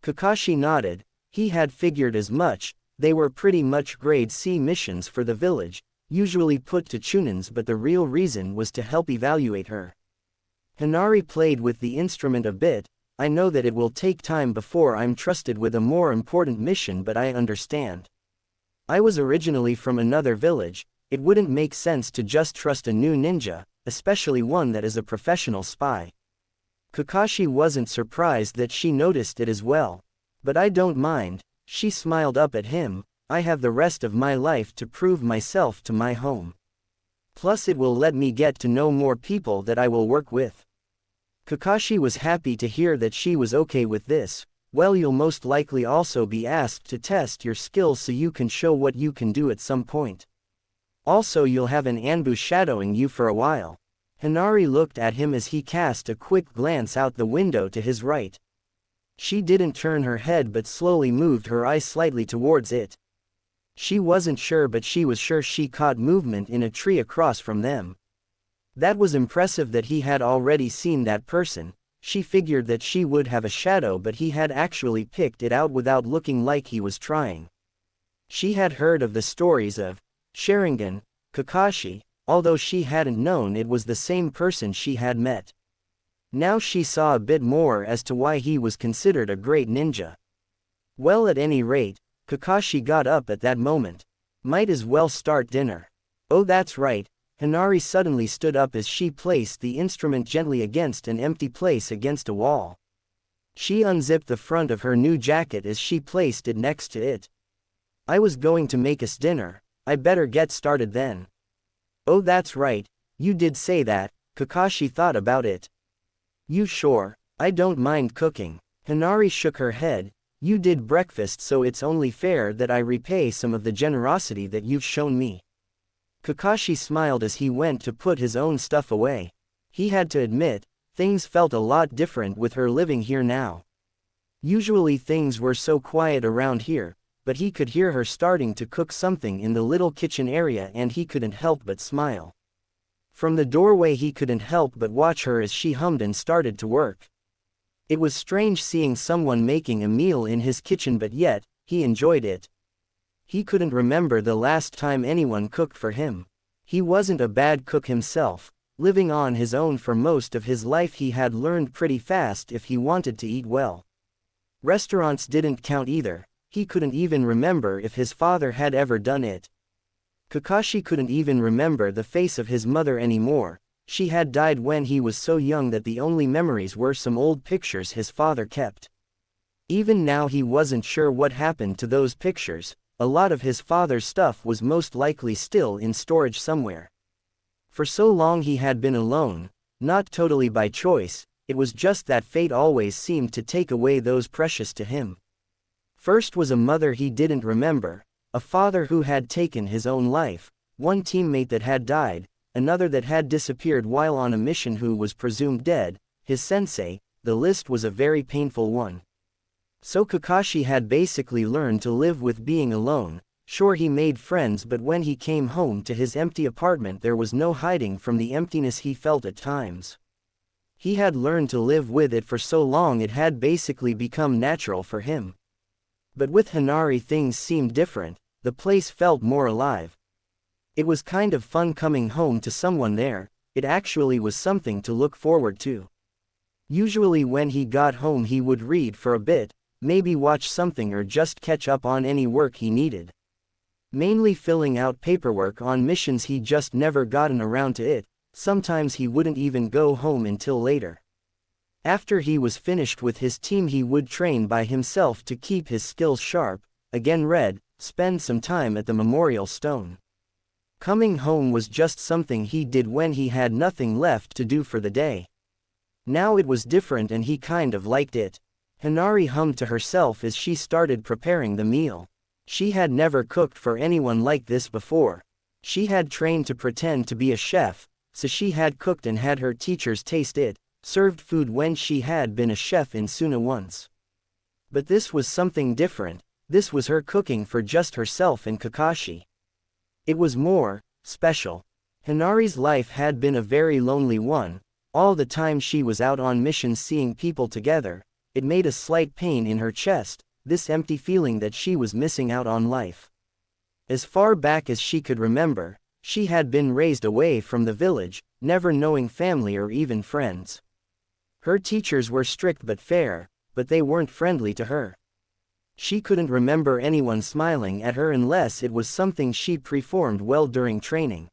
Kakashi nodded. He had figured as much. They were pretty much grade C missions for the village, usually put to Chunins, but the real reason was to help evaluate her. Hanare played with the instrument a bit. I know that it will take time before I'm trusted with a more important mission, but I understand. I was originally from another village. It wouldn't make sense to just trust a new ninja, especially one that is a professional spy. Kakashi wasn't surprised that she noticed it as well. But I don't mind, she smiled up at him. I have the rest of my life to prove myself to my home. Plus it will let me get to know more people that I will work with. Kakashi was happy to hear that she was okay with this. Well, you'll most likely also be asked to test your skills so you can show what you can do at some point. Also, you'll have an Anbu shadowing you for a while. Hanare looked at him as he cast a quick glance out the window to his right. She didn't turn her head but slowly moved her eyes slightly towards it. She wasn't sure, but she was sure she caught movement in a tree across from them. That was impressive that he had already seen that person. She figured that she would have a shadow, but he had actually picked it out without looking like he was trying. She had heard of the stories of Sharingan, Kakashi, although she hadn't known it was the same person she had met. Now she saw a bit more as to why he was considered a great ninja. Well, at any rate, Kakashi got up at that moment. Might as well start dinner. Oh, that's right. Hanare suddenly stood up as she placed the instrument gently against an empty place against a wall. She unzipped the front of her new jacket as she placed it next to it. I was going to make us dinner. I better get started then. Oh, that's right, you did say that. Kakashi thought about it. You sure? I don't mind cooking. Hanare shook her head. You did breakfast, so it's only fair that I repay some of the generosity that you've shown me. Kakashi smiled as he went to put his own stuff away. He had to admit, things felt a lot different with her living here now. Usually things were so quiet around here, but he could hear her starting to cook something in the little kitchen area and he couldn't help but smile. From the doorway he couldn't help but watch her as she hummed and started to work. It was strange seeing someone making a meal in his kitchen, but yet, he enjoyed it. He couldn't remember the last time anyone cooked for him. He wasn't a bad cook himself. Living on his own for most of his life, he had learned pretty fast if he wanted to eat well. Restaurants didn't count either. He couldn't even remember if his father had ever done it. Kakashi couldn't even remember the face of his mother anymore. She had died when he was so young that the only memories were some old pictures his father kept. Even now he wasn't sure what happened to those pictures. A lot of his father's stuff was most likely still in storage somewhere. For so long he had been alone, not totally by choice, it was just that fate always seemed to take away those precious to him. First was a mother he didn't remember, a father who had taken his own life, one teammate that had died, another that had disappeared while on a mission who was presumed dead, his sensei. The list was a very painful one. So Kakashi had basically learned to live with being alone. Sure, he made friends, but when he came home to his empty apartment there was no hiding from the emptiness he felt at times. He had learned to live with it for so long it had basically become natural for him. But with Hanare things seemed different. The place felt more alive. It was kind of fun coming home to someone there. It actually was something to look forward to. Usually when he got home he would read for a bit, maybe watch something or just catch up on any work he needed. Mainly filling out paperwork on missions, he just never gotten around to it. Sometimes he wouldn't even go home until later. After he was finished with his team he would train by himself to keep his skills sharp, again read, spend some time at the memorial stone. Coming home was just something he did when he had nothing left to do for the day. Now it was different and he kind of liked it. Hanare hummed to herself as she started preparing the meal. She had never cooked for anyone like this before. She had trained to pretend to be a chef, so she had cooked and had her teachers taste it, served food when she had been a chef in Suna once. But this was something different. This was her cooking for just herself and Kakashi. It was more special. Hanare's life had been a very lonely one. All the time she was out on missions seeing people together, it made a slight pain in her chest, this empty feeling that she was missing out on life. As far back as she could remember, she had been raised away from the village, never knowing family or even friends. Her teachers were strict but fair, but they weren't friendly to her. She couldn't remember anyone smiling at her unless it was something she performed well during training.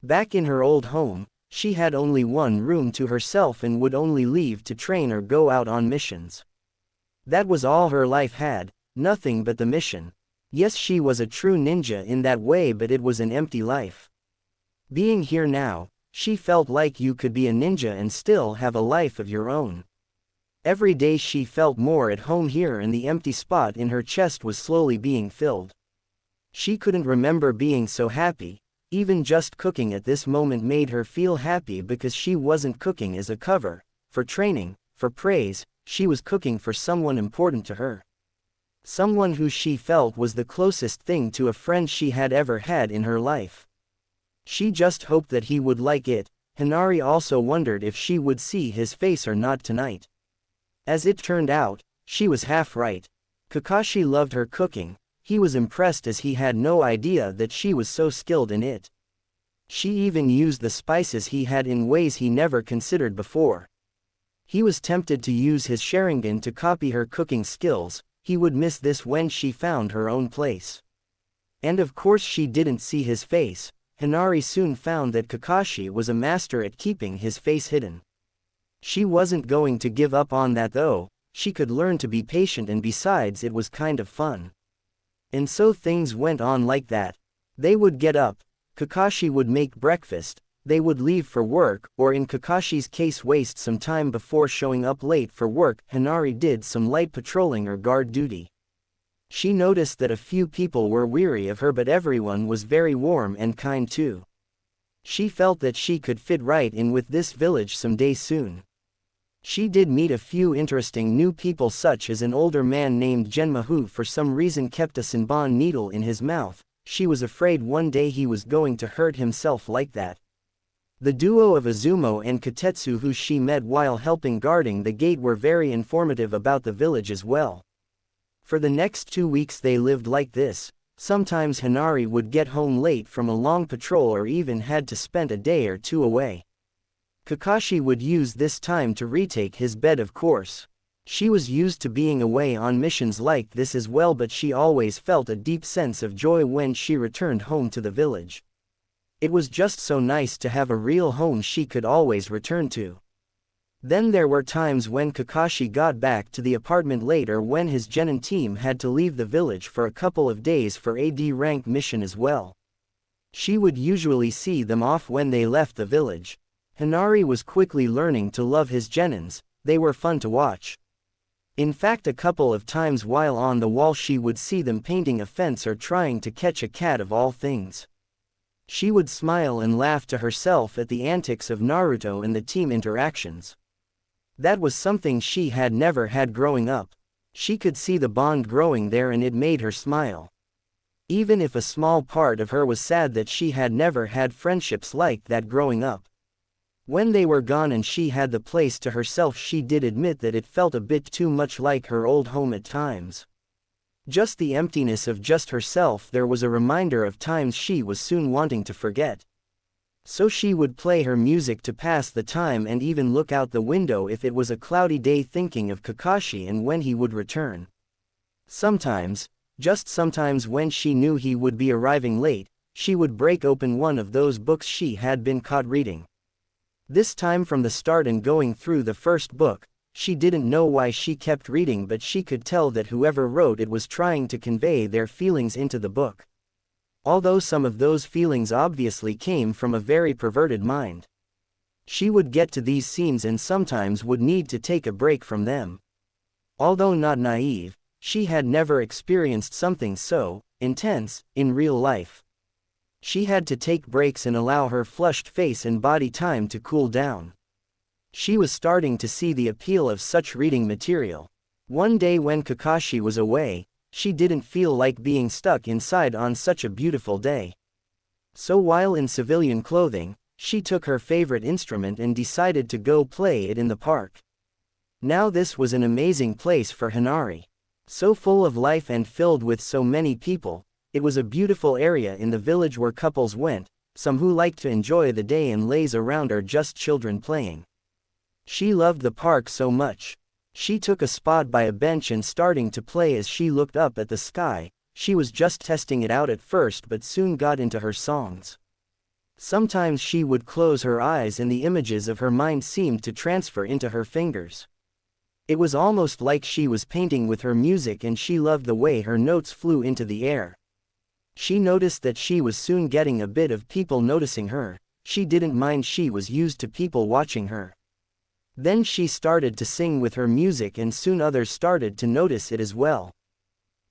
Back in her old home, she had only one room to herself and would only leave to train or go out on missions. That was all her life had, nothing but the mission. Yes, she was a true ninja in that way, but it was an empty life. Being here now, she felt like you could be a ninja and still have a life of your own. Every day she felt more at home here, and the empty spot in her chest was slowly being filled. She couldn't remember being so happy. Even just cooking at this moment made her feel happy, because she wasn't cooking as a cover, for training, for praise. She was cooking for someone important to her. Someone who she felt was the closest thing to a friend she had ever had in her life. She just hoped that he would like it. Hanare also wondered if she would see his face or not tonight. As it turned out, she was half right. Kakashi loved her cooking. He was impressed, as he had no idea that she was so skilled in it. She even used the spices he had in ways he never considered before. He was tempted to use his Sharingan to copy her cooking skills. He would miss this when she found her own place. And of course she didn't see his face. Hanare soon found that Kakashi was a master at keeping his face hidden. She wasn't going to give up on that though. She could learn to be patient, and besides it was kind of fun. And so things went on like that. They would get up, Kakashi would make breakfast, they would leave for work, or in Kakashi's case waste some time before showing up late for work. Hanare did some light patrolling or guard duty. She noticed that a few people were weary of her, but everyone was very warm and kind too. She felt that she could fit right in with this village someday soon. She did meet a few interesting new people, such as an older man named Genma who for some reason kept a Senbon needle in his mouth. She was afraid one day he was going to hurt himself like that. The duo of Izumo and Kotetsu, who she met while helping guarding the gate, were very informative about the village as well. For the next 2 weeks they lived like this. Sometimes Hanare would get home late from a long patrol, or even had to spend a day or two away. Kakashi would use this time to retake his bed, of course. She was used to being away on missions like this as well, but she always felt a deep sense of joy when she returned home to the village. It was just so nice to have a real home she could always return to. Then there were times when Kakashi got back to the apartment late, or when his genin team had to leave the village for a couple of days for a D rank mission as well. She would usually see them off when they left the village. Hanare was quickly learning to love his genins. They were fun to watch. In fact, a couple of times while on the wall she would see them painting a fence or trying to catch a cat, of all things. She would smile and laugh to herself at the antics of Naruto and the team interactions. That was something she had never had growing up. She could see the bond growing there, and it made her smile. Even if a small part of her was sad that she had never had friendships like that growing up. When they were gone and she had the place to herself, she did admit that it felt a bit too much like her old home at times. Just the emptiness of just herself there was a reminder of times she was soon wanting to forget. So she would play her music to pass the time, and even look out the window if it was a cloudy day, thinking of Kakashi and when he would return. Sometimes, just sometimes, when she knew he would be arriving late, she would break open one of those books she had been caught reading. This time from the start and going through the first book, she didn't know why she kept reading, but she could tell that whoever wrote it was trying to convey their feelings into the book. Although some of those feelings obviously came from a very perverted mind. She would get to these scenes and sometimes would need to take a break from them. Although not naive, she had never experienced something so intense in real life. She had to take breaks and allow her flushed face and body time to cool down. She was starting to see the appeal of such reading material. One day when Kakashi was away, she didn't feel like being stuck inside on such a beautiful day. So while in civilian clothing, she took her favorite instrument and decided to go play it in the park. Now this was an amazing place for Hanare. So full of life and filled with so many people. It was a beautiful area in the village where couples went, some who liked to enjoy the day and laze around, or just children playing. She loved the park so much. She took a spot by a bench and starting to play as she looked up at the sky. She was just testing it out at first, but soon got into her songs. Sometimes she would close her eyes and the images of her mind seemed to transfer into her fingers. It was almost like she was painting with her music, and she loved the way her notes flew into the air. She noticed that she was soon getting a bit of people noticing her. She didn't mind, she was used to people watching her. Then she started to sing with her music and soon others started to notice it as well.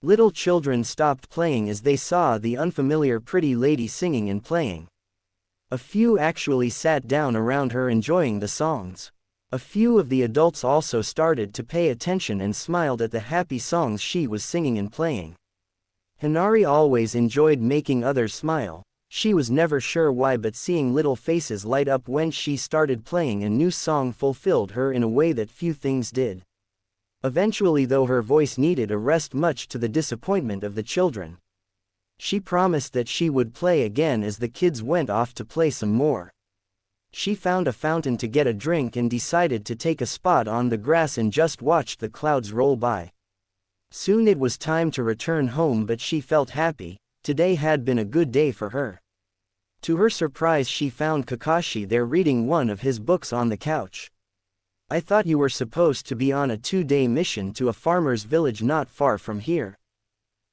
Little children stopped playing as they saw the unfamiliar pretty lady singing and playing. A few actually sat down around her enjoying the songs. A few of the adults also started to pay attention and smiled at the happy songs she was singing and playing. Hanare always enjoyed making others smile. She was never sure why, but seeing little faces light up when she started playing a new song fulfilled her in a way that few things did. Eventually, though, her voice needed a rest, much to the disappointment of the children. She promised that she would play again as the kids went off to play some more. She found a fountain to get a drink and decided to take a spot on the grass and just watched the clouds roll by. Soon it was time to return home, but she felt happy. Today had been a good day for her. To her surprise, she found Kakashi there reading one of his books on the couch. "I thought you were supposed to be on a 2-day mission to a farmer's village not far from here."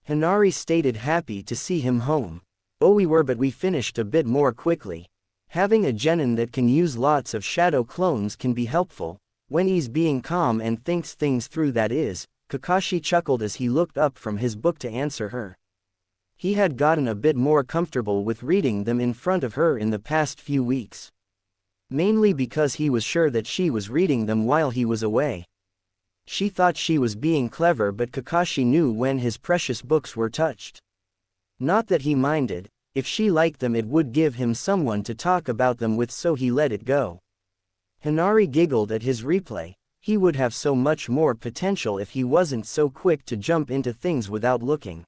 Hanare stated, happy to see him home. "Oh, we were, but we finished a bit more quickly. Having a genin that can use lots of shadow clones can be helpful, when he's being calm and thinks things through, that is." Kakashi chuckled as he looked up from his book to answer her. He had gotten a bit more comfortable with reading them in front of her in the past few weeks. Mainly because he was sure that she was reading them while he was away. She thought she was being clever, but Kakashi knew when his precious books were touched. Not that he minded, if she liked them it would give him someone to talk about them with, so he let it go. Hanare giggled at his replay. He would have so much more potential if he wasn't so quick to jump into things without looking.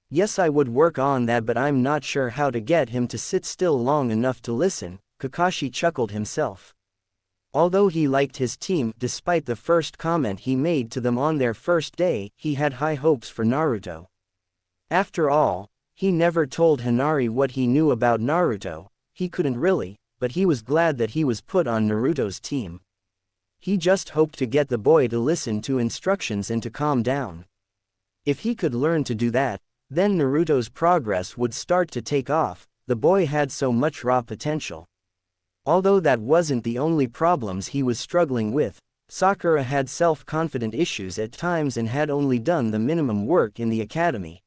"Yes, I would work on that, but I'm not sure how to get him to sit still long enough to listen," Kakashi chuckled himself. Although he liked his team, despite the first comment he made to them on their first day, he had high hopes for Naruto. After all, he never told Hanare what he knew about Naruto. He couldn't really, but he was glad that he was put on Naruto's team. He just hoped to get the boy to listen to instructions and to calm down. If he could learn to do that, then Naruto's progress would start to take off. The boy had so much raw potential. Although that wasn't the only problems he was struggling with, Sakura had self-confident issues at times and had only done the minimum work in the academy.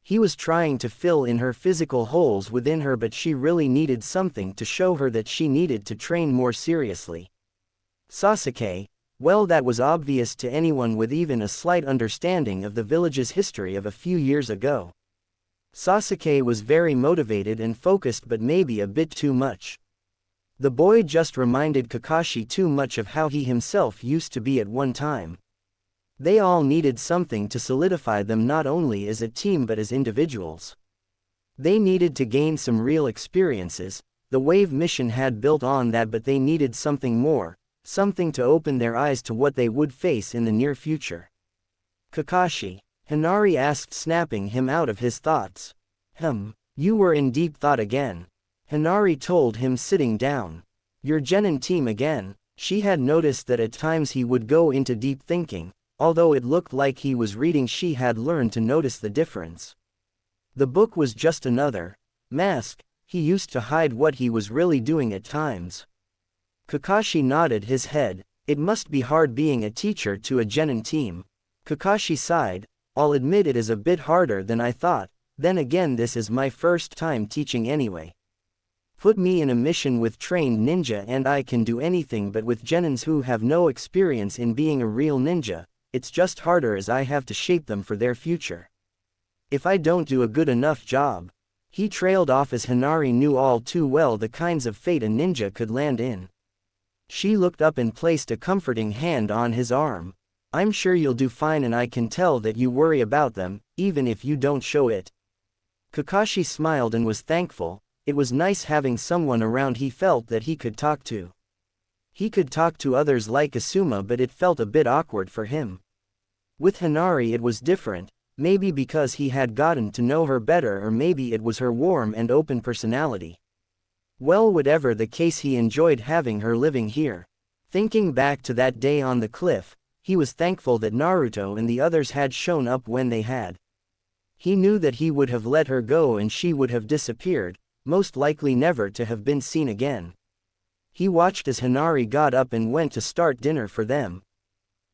He was trying to fill in her physical holes within her, but she really needed something to show her that she needed to train more seriously. Sasuke, well, that was obvious to anyone with even a slight understanding of the village's history of a few years ago. Sasuke was very motivated and focused, but maybe a bit too much. The boy just reminded Kakashi too much of how he himself used to be at one time. They all needed something to solidify them not only as a team but as individuals. They needed to gain some real experiences. The Wave mission had built on that, but they needed something more, something to open their eyes to what they would face in the near future. "Kakashi," Hanare asked, snapping him out of his thoughts. You were in deep thought again," Hanare told him, sitting down. "Your genin team again." She had noticed that at times he would go into deep thinking. Although it looked like he was reading, she had learned to notice the difference. The book was just another mask. He used to hide what he was really doing at times. Kakashi nodded his head. "It must be hard being a teacher to a genin team." Kakashi sighed. "I'll admit it is a bit harder than I thought. Then again, this is my first time teaching anyway. Put me in a mission with trained ninja and I can do anything, but with genins who have no experience in being a real ninja, it's just harder as I have to shape them for their future. If I don't do a good enough job." He trailed off as Hanare knew all too well the kinds of fate a ninja could land in. She looked up and placed a comforting hand on his arm. "I'm sure you'll do fine, and I can tell that you worry about them, even if you don't show it." Kakashi smiled and was thankful. It was nice having someone around he felt that he could talk to. He could talk to others like Asuma, but it felt a bit awkward for him. With Hanare it was different, maybe because he had gotten to know her better, or maybe it was her warm and open personality. Well, whatever the case, he enjoyed having her living here. Thinking back to that day on the cliff, he was thankful that Naruto and the others had shown up when they had. He knew that he would have let her go and she would have disappeared, most likely never to have been seen again. He watched as Hanare got up and went to start dinner for them.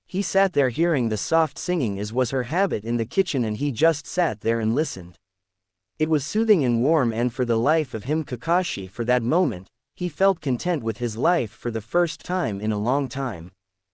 He sat there hearing the soft singing as was her habit in the kitchen, and he just sat there and listened. It was soothing and warm, and for the life of him Kakashi, for that moment, he felt content with his life for the first time in a long time.